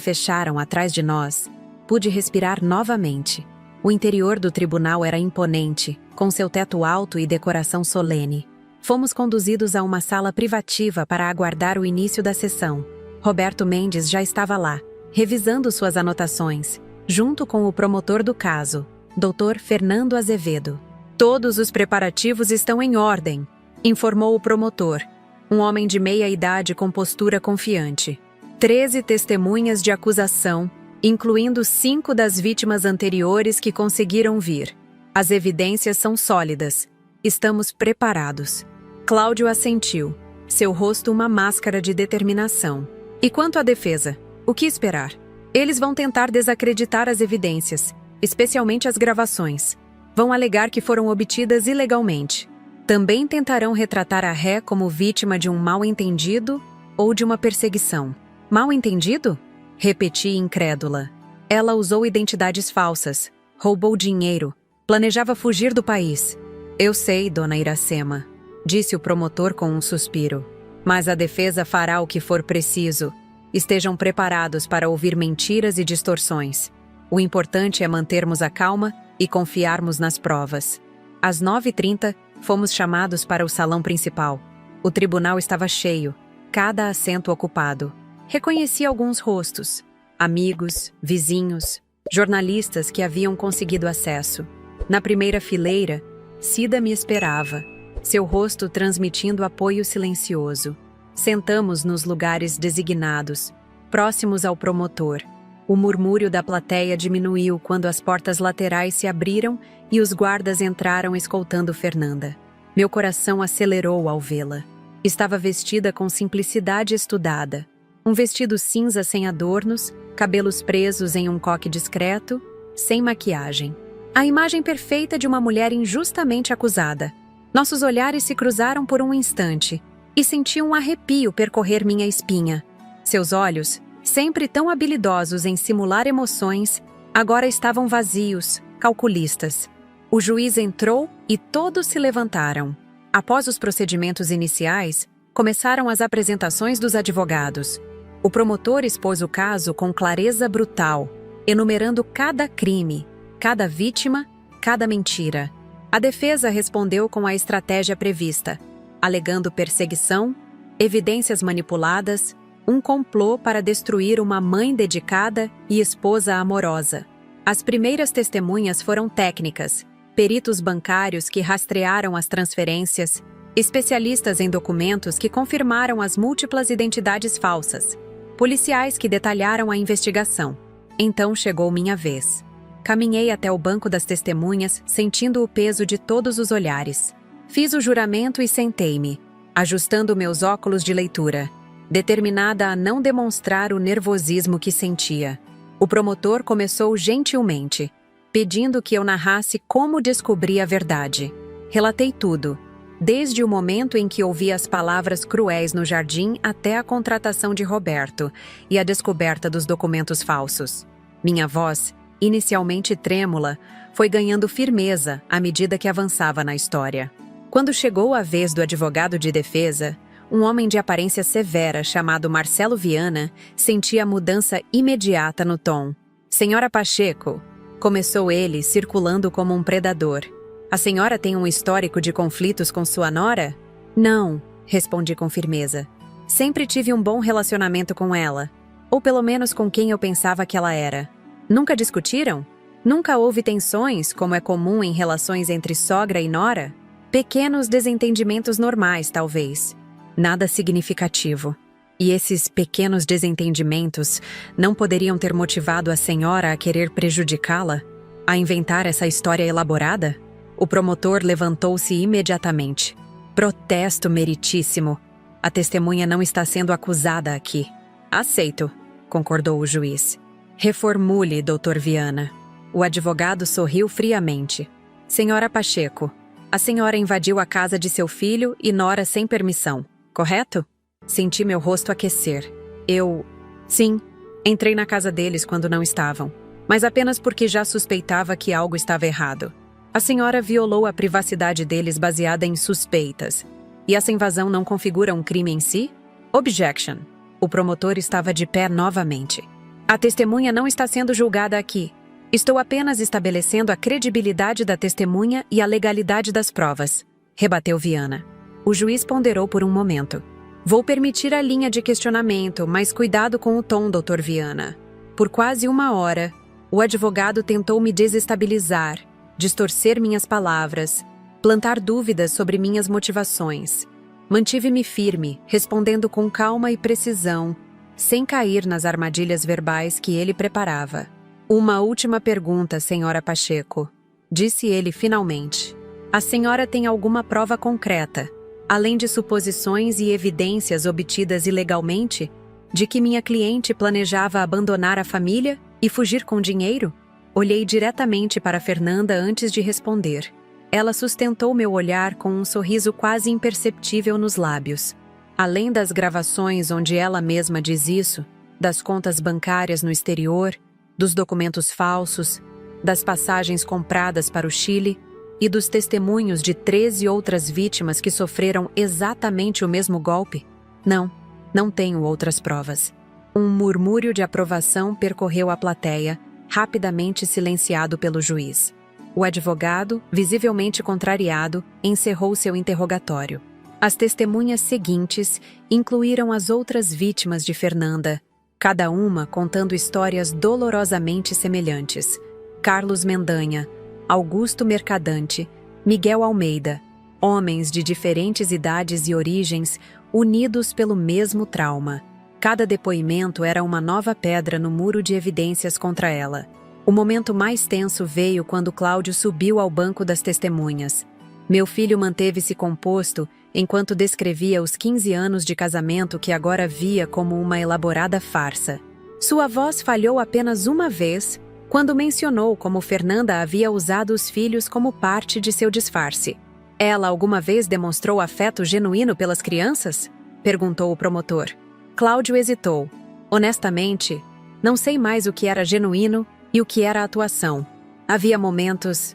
fecharam atrás de nós, pude respirar novamente. O interior do tribunal era imponente, com seu teto alto e decoração solene. Fomos conduzidos a uma sala privativa para aguardar o início da sessão. Roberto Mendes já estava lá, revisando suas anotações, junto com o promotor do caso, Dr. Fernando Azevedo. Todos os preparativos estão em ordem, informou o promotor, um homem de meia idade com postura confiante. 13 testemunhas de acusação, incluindo 5 das vítimas anteriores que conseguiram vir. As evidências são sólidas. Estamos preparados. Cláudio assentiu, seu rosto uma máscara de determinação. E quanto à defesa? O que esperar? Eles vão tentar desacreditar as evidências, especialmente as gravações. Vão alegar que foram obtidas ilegalmente. Também tentarão retratar a Ré como vítima de um mal-entendido ou de uma perseguição. Mal-entendido? Repeti incrédula. Ela usou identidades falsas, roubou dinheiro, planejava fugir do país. Eu sei, dona Iracema, disse o promotor com um suspiro. Mas a defesa fará o que for preciso. Estejam preparados para ouvir mentiras e distorções. O importante é mantermos a calma e confiarmos nas provas. Às 9h30, fomos chamados para o salão principal. O tribunal estava cheio, cada assento ocupado. Reconheci alguns rostos, amigos, vizinhos, jornalistas que haviam conseguido acesso. Na primeira fileira, Cida me esperava, seu rosto transmitindo apoio silencioso. Sentamos nos lugares designados, próximos ao promotor. O murmúrio da plateia diminuiu quando as portas laterais se abriram e os guardas entraram escoltando Fernanda. Meu coração acelerou ao vê-la. Estava vestida com simplicidade estudada. Um vestido cinza sem adornos, cabelos presos em um coque discreto, sem maquiagem. A imagem perfeita de uma mulher injustamente acusada. Nossos olhares se cruzaram por um instante e senti um arrepio percorrer minha espinha. Seus olhos, sempre tão habilidosos em simular emoções, agora estavam vazios, calculistas. O juiz entrou e todos se levantaram. Após os procedimentos iniciais, começaram as apresentações dos advogados. O promotor expôs o caso com clareza brutal, enumerando cada crime, cada vítima, cada mentira. A defesa respondeu com a estratégia prevista, alegando perseguição, evidências manipuladas, um complô para destruir uma mãe dedicada e esposa amorosa. As primeiras testemunhas foram técnicas, peritos bancários que rastrearam as transferências, especialistas em documentos que confirmaram as múltiplas identidades falsas, policiais que detalharam a investigação. Então chegou minha vez. Caminhei até o banco das testemunhas, sentindo o peso de todos os olhares. Fiz o juramento e sentei-me, ajustando meus óculos de leitura, determinada a não demonstrar o nervosismo que sentia. O promotor começou gentilmente, pedindo que eu narrasse como descobri a verdade. Relatei tudo, desde o momento em que ouvi as palavras cruéis no jardim até a contratação de Roberto e a descoberta dos documentos falsos. Minha voz, inicialmente trêmula, foi ganhando firmeza à medida que avançava na história. Quando chegou a vez do advogado de defesa, um homem de aparência severa chamado Marcelo Viana sentia a mudança imediata no tom. Senhora Pacheco, começou ele, circulando como um predador. A senhora tem um histórico de conflitos com sua nora? Não, respondi com firmeza. Sempre tive um bom relacionamento com ela, ou pelo menos com quem eu pensava que ela era. Nunca discutiram? Nunca houve tensões, como é comum em relações entre sogra e nora? Pequenos desentendimentos normais, talvez. Nada significativo. E esses pequenos desentendimentos não poderiam ter motivado a senhora a querer prejudicá-la? A inventar essa história elaborada? O promotor levantou-se imediatamente. Protesto meritíssimo. A testemunha não está sendo acusada aqui. Aceito, concordou o juiz. Reformule, Dr. Viana. O advogado sorriu friamente. Senhora Pacheco, a senhora invadiu a casa de seu filho e nora sem permissão, correto? Senti meu rosto aquecer. Sim, entrei na casa deles quando não estavam, mas apenas porque já suspeitava que algo estava errado. A senhora violou a privacidade deles baseada em suspeitas. E essa invasão não configura um crime em si? Objection. O promotor estava de pé novamente. A testemunha não está sendo julgada aqui. Estou apenas estabelecendo a credibilidade da testemunha e a legalidade das provas, rebateu Viana. O juiz ponderou por um momento. Vou permitir a linha de questionamento, mas cuidado com o tom, Dr. Viana. Por quase 1 hora, o advogado tentou me desestabilizar, distorcer minhas palavras, plantar dúvidas sobre minhas motivações. Mantive-me firme, respondendo com calma e precisão, sem cair nas armadilhas verbais que ele preparava. Uma última pergunta, senhora Pacheco, disse ele finalmente. A senhora tem alguma prova concreta, além de suposições e evidências obtidas ilegalmente, de que minha cliente planejava abandonar a família e fugir com dinheiro? Olhei diretamente para Fernanda antes de responder. Ela sustentou meu olhar com um sorriso quase imperceptível nos lábios. Além das gravações onde ela mesma diz isso, das contas bancárias no exterior, dos documentos falsos, das passagens compradas para o Chile e dos testemunhos de 13 outras vítimas que sofreram exatamente o mesmo golpe, não tenho outras provas. Um murmúrio de aprovação percorreu a plateia, rapidamente silenciado pelo juiz. O advogado, visivelmente contrariado, encerrou seu interrogatório. As testemunhas seguintes incluíram as outras vítimas de Fernanda, cada uma contando histórias dolorosamente semelhantes. Carlos Mendanha, Augusto Mercadante, Miguel Almeida, homens de diferentes idades e origens, unidos pelo mesmo trauma. Cada depoimento era uma nova pedra no muro de evidências contra ela. O momento mais tenso veio quando Cláudio subiu ao banco das testemunhas. Meu filho manteve-se composto enquanto descrevia os 15 anos de casamento que agora via como uma elaborada farsa. Sua voz falhou apenas uma vez, quando mencionou como Fernanda havia usado os filhos como parte de seu disfarce. Ela alguma vez demonstrou afeto genuíno pelas crianças? Perguntou o promotor. Cláudio hesitou. Honestamente, não sei mais o que era genuíno e o que era atuação. Havia momentos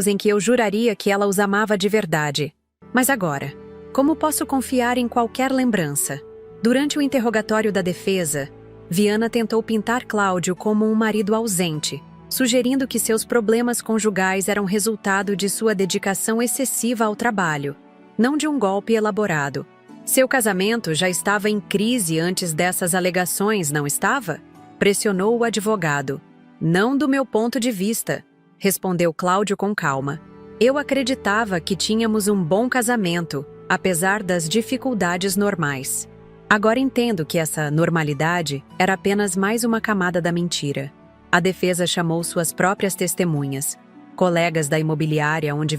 em que eu juraria que ela os amava de verdade. Mas agora, como posso confiar em qualquer lembrança? Durante o interrogatório da defesa, Viana tentou pintar Cláudio como um marido ausente, sugerindo que seus problemas conjugais eram resultado de sua dedicação excessiva ao trabalho, não de um golpe elaborado. Seu casamento já estava em crise antes dessas alegações, não estava? Pressionou o advogado. Não do meu ponto de vista, respondeu Cláudio com calma. Eu acreditava que tínhamos um bom casamento, apesar das dificuldades normais. Agora entendo que essa normalidade era apenas mais uma camada da mentira. A defesa chamou suas próprias testemunhas, colegas da imobiliária onde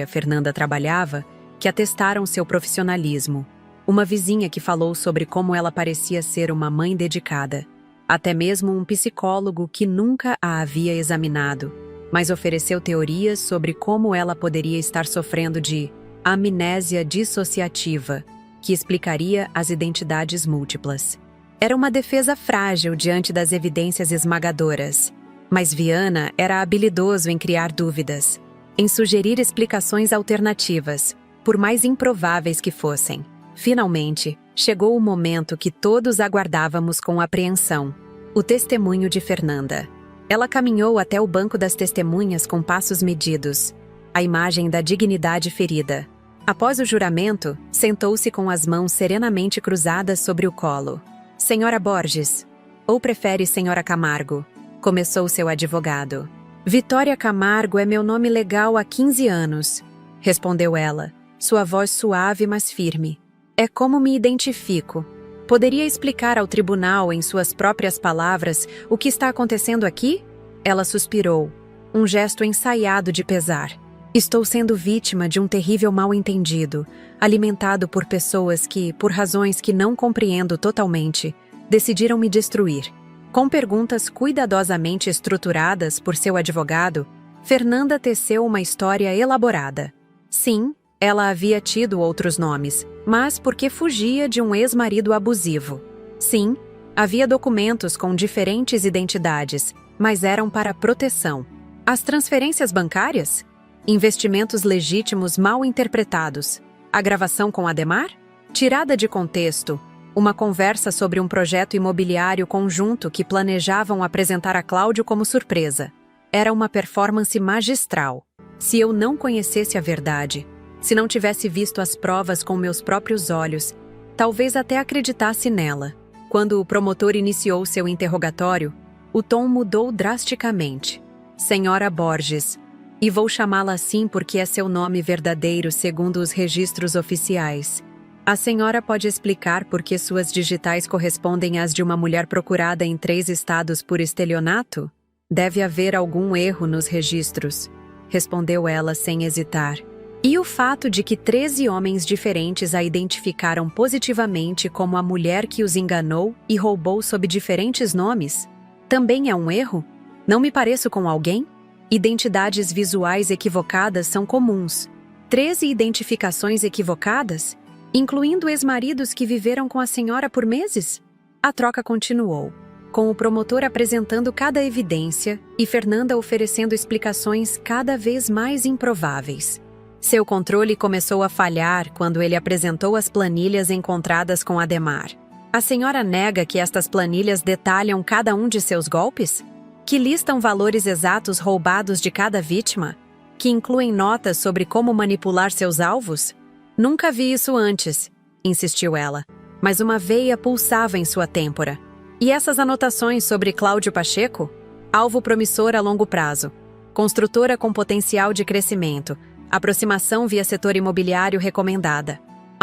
Fernanda trabalhava, que atestaram seu profissionalismo. Uma vizinha que falou sobre como ela parecia ser uma mãe dedicada. Até mesmo um psicólogo que nunca a havia examinado, mas ofereceu teorias sobre como ela poderia estar sofrendo de amnésia dissociativa, que explicaria as identidades múltiplas. Era uma defesa frágil diante das evidências esmagadoras, mas Viana era habilidoso em criar dúvidas, em sugerir explicações alternativas, por mais improváveis que fossem. Finalmente, chegou o momento que todos aguardávamos com apreensão: o testemunho de Fernanda. Ela caminhou até o banco das testemunhas com passos medidos, a imagem da dignidade ferida. Após o juramento, sentou-se com as mãos serenamente cruzadas sobre o colo. Senhora Borges, ou prefere Senhora Camargo? Começou seu advogado. Vitória Camargo é meu nome legal há 15 anos, respondeu ela, sua voz suave mas firme. É como me identifico. Poderia explicar ao tribunal, em suas próprias palavras, o que está acontecendo aqui? Ela suspirou, um gesto ensaiado de pesar. Estou sendo vítima de um terrível mal-entendido, alimentado por pessoas que, por razões que não compreendo totalmente, decidiram me destruir. Com perguntas cuidadosamente estruturadas por seu advogado, Fernanda teceu uma história elaborada. Sim, ela havia tido outros nomes, mas porque fugia de um ex-marido abusivo. Sim, havia documentos com diferentes identidades, mas eram para proteção. As transferências bancárias? Investimentos legítimos mal interpretados. A gravação com Ademar? Tirada de contexto, uma conversa sobre um projeto imobiliário conjunto que planejavam apresentar a Cláudio como surpresa. Era uma performance magistral. Se eu não conhecesse a verdade, se não tivesse visto as provas com meus próprios olhos, talvez até acreditasse nela. Quando o promotor iniciou seu interrogatório, o tom mudou drasticamente. Senhora Borges, e vou chamá-la assim porque é seu nome verdadeiro segundo os registros oficiais. A senhora pode explicar por que suas digitais correspondem às de uma mulher procurada em 3 estados por estelionato? Deve haver algum erro nos registros, respondeu ela sem hesitar. E o fato de que 13 homens diferentes a identificaram positivamente como a mulher que os enganou e roubou sob diferentes nomes? Também é um erro? Não me pareço com alguém? Identidades visuais equivocadas são comuns. 13 identificações equivocadas? Incluindo ex-maridos que viveram com a senhora por meses? A troca continuou, com o promotor apresentando cada evidência e Fernanda oferecendo explicações cada vez mais improváveis. Seu controle começou a falhar quando ele apresentou as planilhas encontradas com Ademar. A senhora nega que estas planilhas detalham cada um de seus golpes? Que listam valores exatos roubados de cada vítima? Que incluem notas sobre como manipular seus alvos? Nunca vi isso antes, insistiu ela, mas uma veia pulsava em sua têmpora. E essas anotações sobre Cláudio Pacheco? Alvo promissor a longo prazo. Construtora com potencial de crescimento. Aproximação via setor imobiliário recomendada.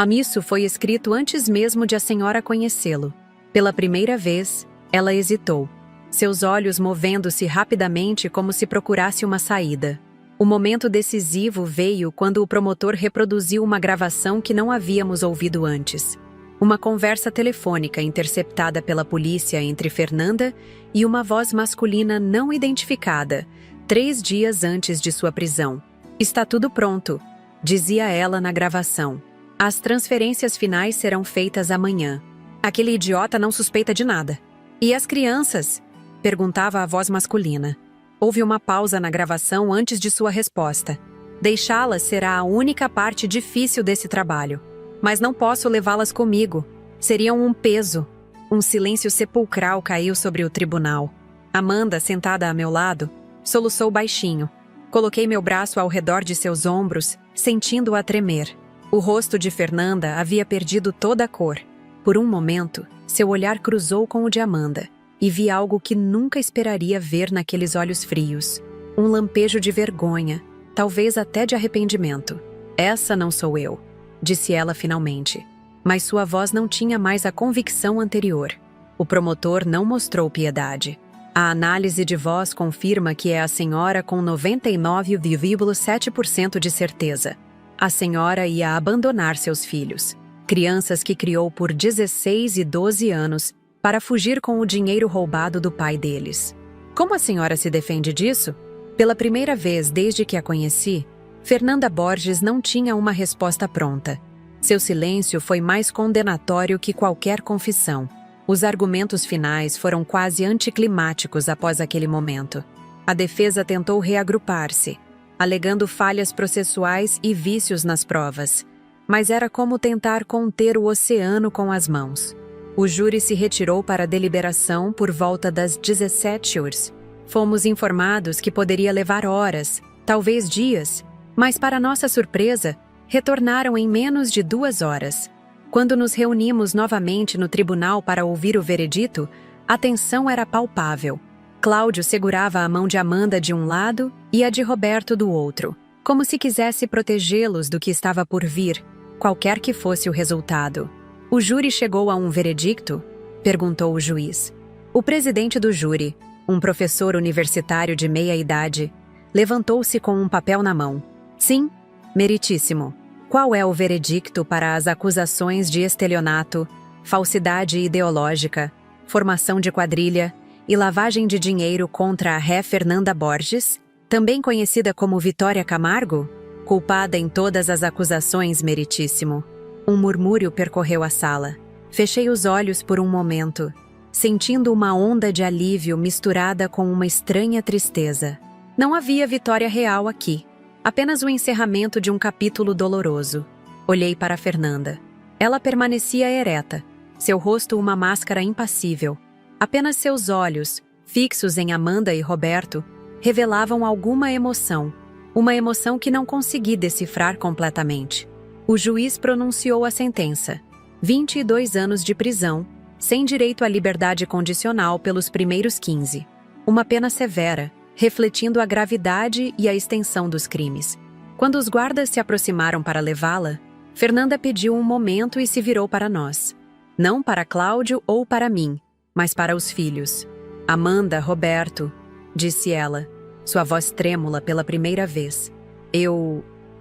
Isso foi escrito antes mesmo de a senhora conhecê-lo. Pela primeira vez, ela hesitou, seus olhos movendo-se rapidamente como se procurasse uma saída. O momento decisivo veio quando o promotor reproduziu uma gravação que não havíamos ouvido antes. Uma conversa telefônica interceptada pela polícia entre Fernanda e uma voz masculina não identificada, 3 dias antes de sua prisão. Está tudo pronto, dizia ela na gravação. As transferências finais serão feitas amanhã. Aquele idiota não suspeita de nada. E as crianças? Perguntava a voz masculina. Houve uma pausa na gravação antes de sua resposta. Deixá-las será a única parte difícil desse trabalho. Mas não posso levá-las comigo. Seriam um peso. Um silêncio sepulcral caiu sobre o tribunal. Amanda, sentada a meu lado, soluçou baixinho. Coloquei meu braço ao redor de seus ombros, sentindo-a tremer. O rosto de Fernanda havia perdido toda a cor. Por um momento, seu olhar cruzou com o de Amanda, e vi algo que nunca esperaria ver naqueles olhos frios. Um lampejo de vergonha, talvez até de arrependimento. Essa não sou eu, disse ela finalmente. Mas sua voz não tinha mais a convicção anterior. O promotor não mostrou piedade. A análise de voz confirma que é a senhora com 99,7% de certeza. A senhora ia abandonar seus filhos, crianças que criou por 16 e 12 anos, para fugir com o dinheiro roubado do pai deles. Como a senhora se defende disso? Pela primeira vez desde que a conheci, Fernanda Borges não tinha uma resposta pronta. Seu silêncio foi mais condenatório que qualquer confissão. Os argumentos finais foram quase anticlimáticos após aquele momento. A defesa tentou reagrupar-se, alegando falhas processuais e vícios nas provas. Mas era como tentar conter o oceano com as mãos. O júri se retirou para a deliberação por volta das 17 horas. Fomos informados que poderia levar horas, talvez dias, mas para nossa surpresa, retornaram em menos de 2 horas. Quando nos reunimos novamente no tribunal para ouvir o veredito, a tensão era palpável. Cláudio segurava a mão de Amanda de um lado e a de Roberto do outro, como se quisesse protegê-los do que estava por vir, qualquer que fosse o resultado. O júri chegou a um veredicto? Perguntou o juiz. O presidente do júri, um professor universitário de meia-idade, levantou-se com um papel na mão. Sim, meritíssimo. Qual é o veredicto para as acusações de estelionato, falsidade ideológica, formação de quadrilha e lavagem de dinheiro contra a ré Fernanda Borges, também conhecida como Vitória Camargo? Culpada em todas as acusações, meritíssimo. Um murmúrio percorreu a sala. Fechei os olhos por um momento, sentindo uma onda de alívio misturada com uma estranha tristeza. Não havia vitória real aqui, apenas o encerramento de um capítulo doloroso. Olhei para Fernanda. Ela permanecia ereta, seu rosto uma máscara impassível. Apenas seus olhos, fixos em Amanda e Roberto, revelavam alguma emoção, uma emoção que não consegui decifrar completamente. O juiz pronunciou a sentença: 22 anos de prisão, sem direito à liberdade condicional pelos primeiros 15. Uma pena severa, refletindo a gravidade e a extensão dos crimes. Quando os guardas se aproximaram para levá-la, Fernanda pediu um momento e se virou para nós. Não para Cláudio ou para mim, mas para os filhos. Amanda, Roberto, disse ela, sua voz trêmula pela primeira vez.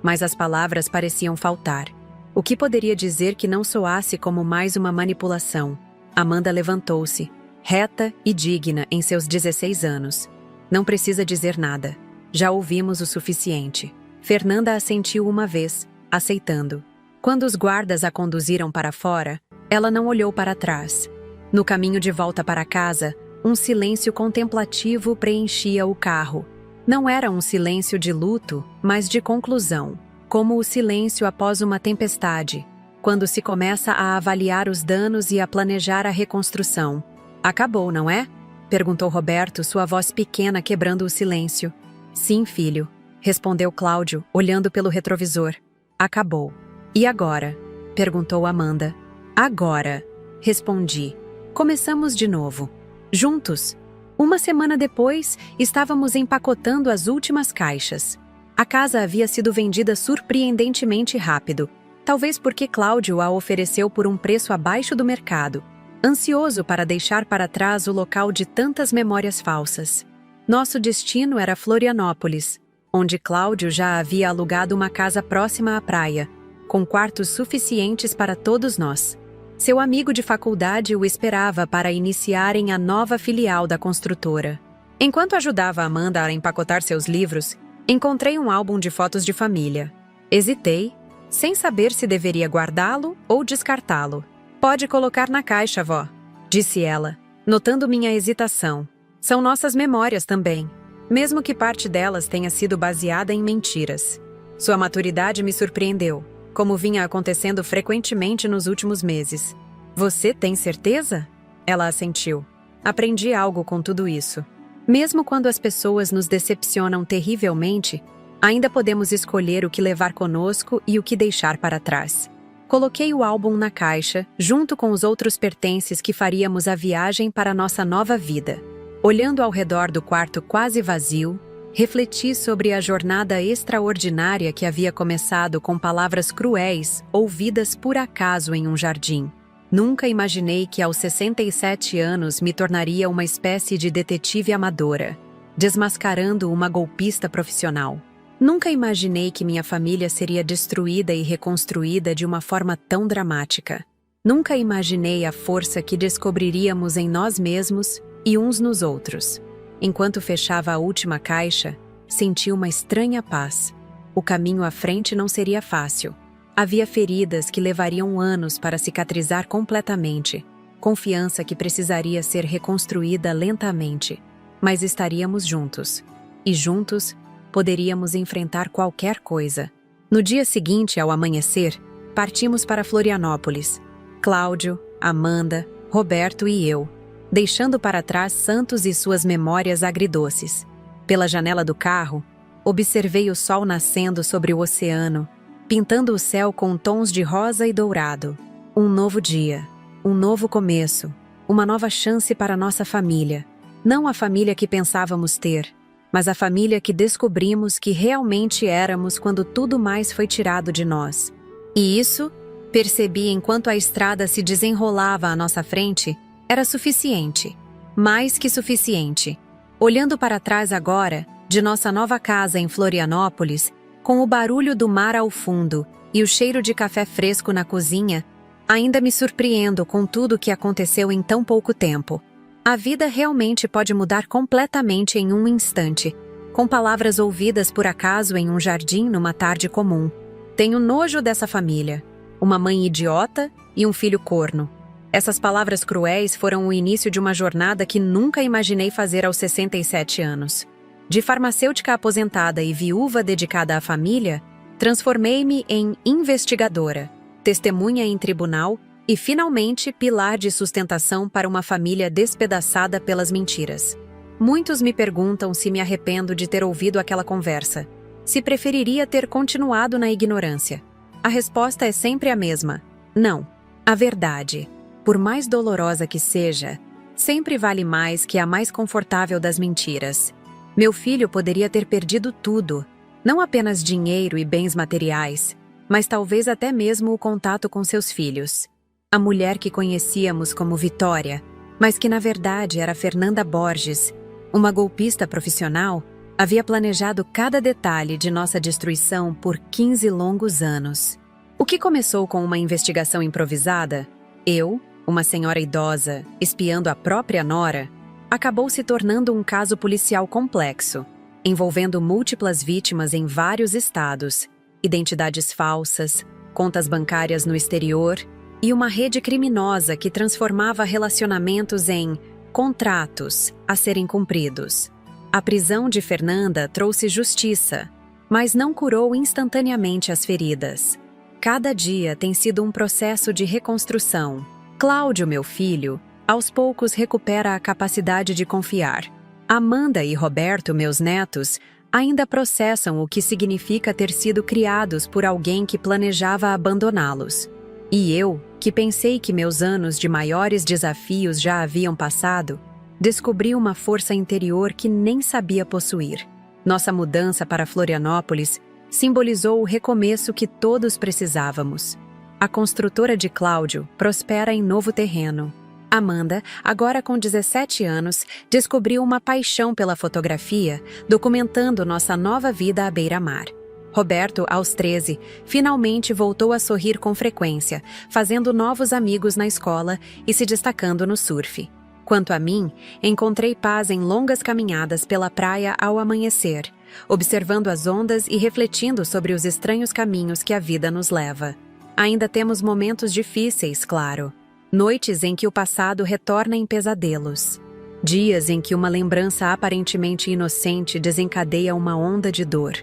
Mas as palavras pareciam faltar. O que poderia dizer que não soasse como mais uma manipulação? Amanda levantou-se, reta e digna em seus 16 anos. Não precisa dizer nada. Já ouvimos o suficiente. Fernanda assentiu uma vez, aceitando. Quando os guardas a conduziram para fora, ela não olhou para trás. No caminho de volta para casa, um silêncio contemplativo preenchia o carro. Não era um silêncio de luto, mas de conclusão, como o silêncio após uma tempestade, quando se começa a avaliar os danos e a planejar a reconstrução. Acabou, não é? Perguntou Roberto, sua voz pequena quebrando o silêncio. Sim, filho, respondeu Cláudio, olhando pelo retrovisor. Acabou. E agora? Perguntou Amanda. Agora, respondi. Começamos de novo. Juntos. Uma semana depois, estávamos empacotando as últimas caixas. A casa havia sido vendida surpreendentemente rápido, talvez porque Cláudio a ofereceu por um preço abaixo do mercado, ansioso para deixar para trás o local de tantas memórias falsas. Nosso destino era Florianópolis, onde Cláudio já havia alugado uma casa próxima à praia, com quartos suficientes para todos nós. Seu amigo de faculdade o esperava para iniciarem a nova filial da construtora. Enquanto ajudava Amanda a empacotar seus livros, encontrei um álbum de fotos de família. Hesitei, sem saber se deveria guardá-lo ou descartá-lo. Pode colocar na caixa, vó, disse ela, notando minha hesitação. São nossas memórias também, mesmo que parte delas tenha sido baseada em mentiras. Sua maturidade me surpreendeu, como vinha acontecendo frequentemente nos últimos meses. Você tem certeza? Ela assentiu. Aprendi algo com tudo isso. Mesmo quando as pessoas nos decepcionam terrivelmente, ainda podemos escolher o que levar conosco e o que deixar para trás. Coloquei o álbum na caixa, junto com os outros pertences que faríamos a viagem para nossa nova vida. Olhando ao redor do quarto quase vazio, refleti sobre a jornada extraordinária que havia começado com palavras cruéis ouvidas por acaso em um jardim. Nunca imaginei que aos 67 anos me tornaria uma espécie de detetive amadora, desmascarando uma golpista profissional. Nunca imaginei que minha família seria destruída e reconstruída de uma forma tão dramática. Nunca imaginei a força que descobriríamos em nós mesmos e uns nos outros. Enquanto fechava a última caixa, senti uma estranha paz. O caminho à frente não seria fácil. Havia feridas que levariam anos para cicatrizar completamente, confiança que precisaria ser reconstruída lentamente. Mas estaríamos juntos. E juntos, poderíamos enfrentar qualquer coisa. No dia seguinte, ao amanhecer, partimos para Florianópolis. Cláudio, Amanda, Roberto e eu, deixando para trás Santos e suas memórias agridoces. Pela janela do carro, observei o sol nascendo sobre o oceano, pintando o céu com tons de rosa e dourado. Um novo dia, um novo começo, uma nova chance para nossa família. Não a família que pensávamos ter, mas a família que descobrimos que realmente éramos quando tudo mais foi tirado de nós. E isso, percebi enquanto a estrada se desenrolava à nossa frente, era suficiente. Mais que suficiente. Olhando para trás agora, de nossa nova casa em Florianópolis, com o barulho do mar ao fundo e o cheiro de café fresco na cozinha, ainda me surpreendo com tudo o que aconteceu em tão pouco tempo. A vida realmente pode mudar completamente em um instante, com palavras ouvidas por acaso em um jardim numa tarde comum. Tenho nojo dessa família. Uma mãe idiota e um filho corno. Essas palavras cruéis foram o início de uma jornada que nunca imaginei fazer aos 67 anos. De farmacêutica aposentada e viúva dedicada à família, transformei-me em investigadora, testemunha em tribunal e, finalmente, pilar de sustentação para uma família despedaçada pelas mentiras. Muitos me perguntam se me arrependo de ter ouvido aquela conversa, se preferiria ter continuado na ignorância. A resposta é sempre a mesma: não. A verdade, por mais dolorosa que seja, sempre vale mais que a mais confortável das mentiras. Meu filho poderia ter perdido tudo, não apenas dinheiro e bens materiais, mas talvez até mesmo o contato com seus filhos. A mulher que conhecíamos como Vitória, mas que na verdade era Fernanda Borges, uma golpista profissional, havia planejado cada detalhe de nossa destruição por 15 longos anos. O que começou com uma investigação improvisada, eu, uma senhora idosa, espiando a própria nora, acabou se tornando um caso policial complexo, envolvendo múltiplas vítimas em vários estados, identidades falsas, contas bancárias no exterior e uma rede criminosa que transformava relacionamentos em contratos a serem cumpridos. A prisão de Fernanda trouxe justiça, mas não curou instantaneamente as feridas. Cada dia tem sido um processo de reconstrução. Cláudio, meu filho, aos poucos recupera a capacidade de confiar. Amanda e Roberto, meus netos, ainda processam o que significa ter sido criados por alguém que planejava abandoná-los. E eu, que pensei que meus anos de maiores desafios já haviam passado, descobri uma força interior que nem sabia possuir. Nossa mudança para Florianópolis simbolizou o recomeço que todos precisávamos. A construtora de Cláudio prospera em novo terreno. Amanda, agora com 17 anos, descobriu uma paixão pela fotografia, documentando nossa nova vida à beira-mar. Roberto, aos 13, finalmente voltou a sorrir com frequência, fazendo novos amigos na escola e se destacando no surf. Quanto a mim, encontrei paz em longas caminhadas pela praia ao amanhecer, observando as ondas e refletindo sobre os estranhos caminhos que a vida nos leva. Ainda temos momentos difíceis, claro. Noites em que o passado retorna em pesadelos. Dias em que uma lembrança aparentemente inocente desencadeia uma onda de dor.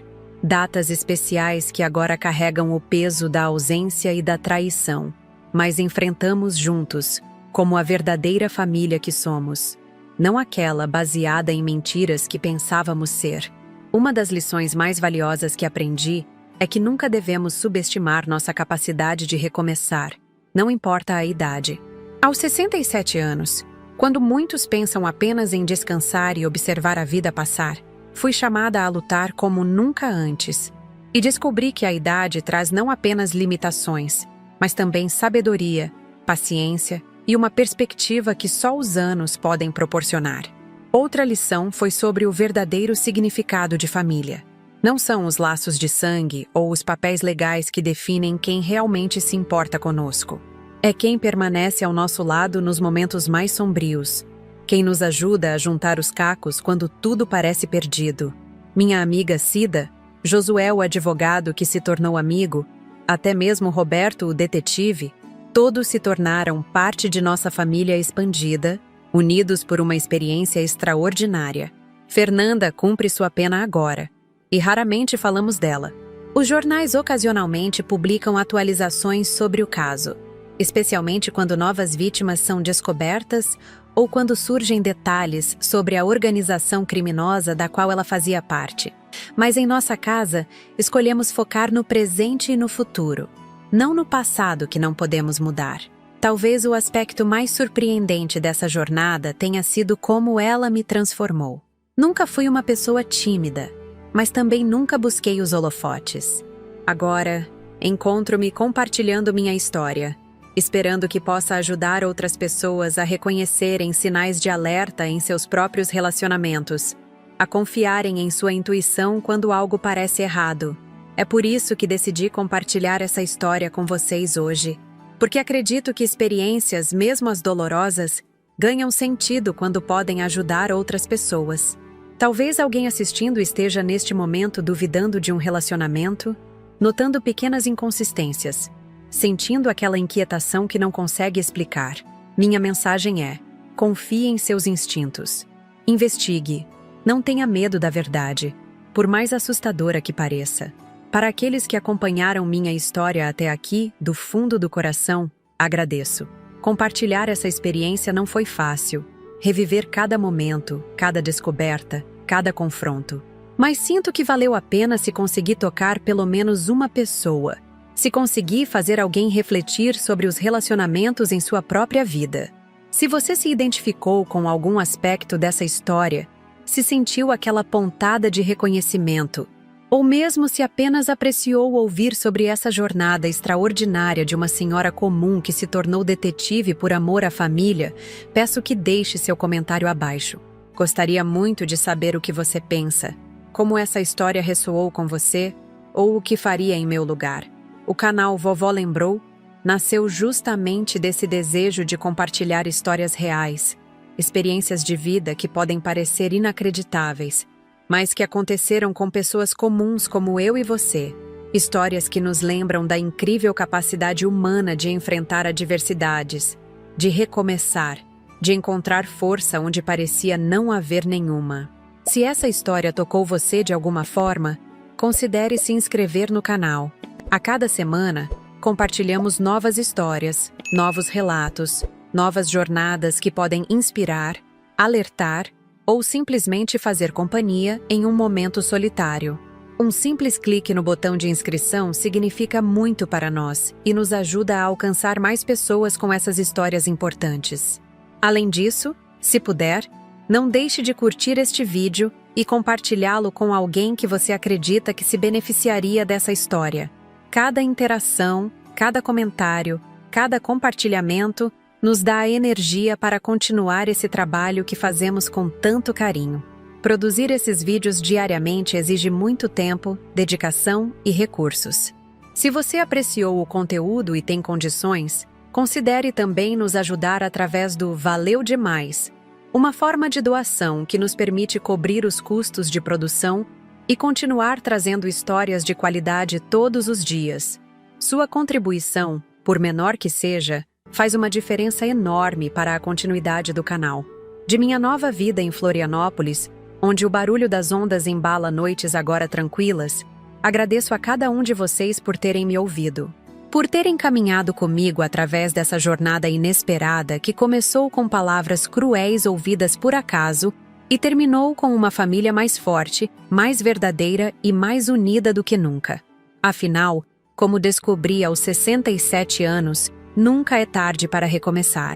Datas especiais que agora carregam o peso da ausência e da traição. Mas enfrentamos juntos, como a verdadeira família que somos. Não aquela baseada em mentiras que pensávamos ser. Uma das lições mais valiosas que aprendi é que nunca devemos subestimar nossa capacidade de recomeçar. Não importa a idade. Aos 67 anos, quando muitos pensam apenas em descansar e observar a vida passar, fui chamada a lutar como nunca antes. E descobri que a idade traz não apenas limitações, mas também sabedoria, paciência e uma perspectiva que só os anos podem proporcionar. Outra lição foi sobre o verdadeiro significado de família. Não são os laços de sangue ou os papéis legais que definem quem realmente se importa conosco. É quem permanece ao nosso lado nos momentos mais sombrios, quem nos ajuda a juntar os cacos quando tudo parece perdido. Minha amiga Cida, Josué o advogado que se tornou amigo, até mesmo Roberto o detetive, todos se tornaram parte de nossa família expandida, unidos por uma experiência extraordinária. Fernanda cumpre sua pena agora, e raramente falamos dela. Os jornais ocasionalmente publicam atualizações sobre o caso, especialmente quando novas vítimas são descobertas ou quando surgem detalhes sobre a organização criminosa da qual ela fazia parte. Mas em nossa casa, escolhemos focar no presente e no futuro, não no passado que não podemos mudar. Talvez o aspecto mais surpreendente dessa jornada tenha sido como ela me transformou. Nunca fui uma pessoa tímida, mas também nunca busquei os holofotes. Agora, encontro-me compartilhando minha história, esperando que possa ajudar outras pessoas a reconhecerem sinais de alerta em seus próprios relacionamentos, a confiarem em sua intuição quando algo parece errado. É por isso que decidi compartilhar essa história com vocês hoje, porque acredito que experiências, mesmo as dolorosas, ganham sentido quando podem ajudar outras pessoas. Talvez alguém assistindo esteja neste momento duvidando de um relacionamento, notando pequenas inconsistências, sentindo aquela inquietação que não consegue explicar. Minha mensagem é: confie em seus instintos. Investigue. Não tenha medo da verdade, por mais assustadora que pareça. Para aqueles que acompanharam minha história até aqui, do fundo do coração, agradeço. Compartilhar essa experiência não foi fácil. Reviver cada momento, cada descoberta, cada confronto. Mas sinto que valeu a pena se conseguir tocar pelo menos uma pessoa. Se conseguir fazer alguém refletir sobre os relacionamentos em sua própria vida. Se você se identificou com algum aspecto dessa história, se sentiu aquela pontada de reconhecimento, ou mesmo se apenas apreciou ouvir sobre essa jornada extraordinária de uma senhora comum que se tornou detetive por amor à família, peço que deixe seu comentário abaixo. Gostaria muito de saber o que você pensa, como essa história ressoou com você, ou o que faria em meu lugar. O canal Vovó Lembrou nasceu justamente desse desejo de compartilhar histórias reais, experiências de vida que podem parecer inacreditáveis, mas que aconteceram com pessoas comuns como eu e você. Histórias que nos lembram da incrível capacidade humana de enfrentar adversidades, de recomeçar, de encontrar força onde parecia não haver nenhuma. Se essa história tocou você de alguma forma, considere se inscrever no canal. A cada semana, compartilhamos novas histórias, novos relatos, novas jornadas que podem inspirar, alertar ou simplesmente fazer companhia em um momento solitário. Um simples clique no botão de inscrição significa muito para nós e nos ajuda a alcançar mais pessoas com essas histórias importantes. Além disso, se puder, não deixe de curtir este vídeo e compartilhá-lo com alguém que você acredita que se beneficiaria dessa história. Cada interação, cada comentário, cada compartilhamento nos dá a energia para continuar esse trabalho que fazemos com tanto carinho. Produzir esses vídeos diariamente exige muito tempo, dedicação e recursos. Se você apreciou o conteúdo e tem condições, considere também nos ajudar através do Valeu Demais, uma forma de doação que nos permite cobrir os custos de produção e continuar trazendo histórias de qualidade todos os dias. Sua contribuição, por menor que seja, faz uma diferença enorme para a continuidade do canal. De minha nova vida em Florianópolis, onde o barulho das ondas embala noites agora tranquilas, agradeço a cada um de vocês por terem me ouvido. Por terem caminhado comigo através dessa jornada inesperada que começou com palavras cruéis ouvidas por acaso e terminou com uma família mais forte, mais verdadeira e mais unida do que nunca. Afinal, como descobri aos 67 anos, nunca é tarde para recomeçar.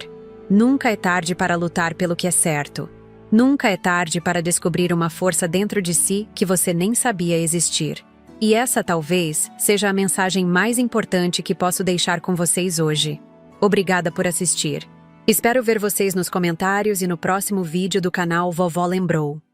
Nunca é tarde para lutar pelo que é certo. Nunca é tarde para descobrir uma força dentro de si que você nem sabia existir. E essa talvez seja a mensagem mais importante que posso deixar com vocês hoje. Obrigada por assistir. Espero ver vocês nos comentários e no próximo vídeo do canal Vovó Lembrou.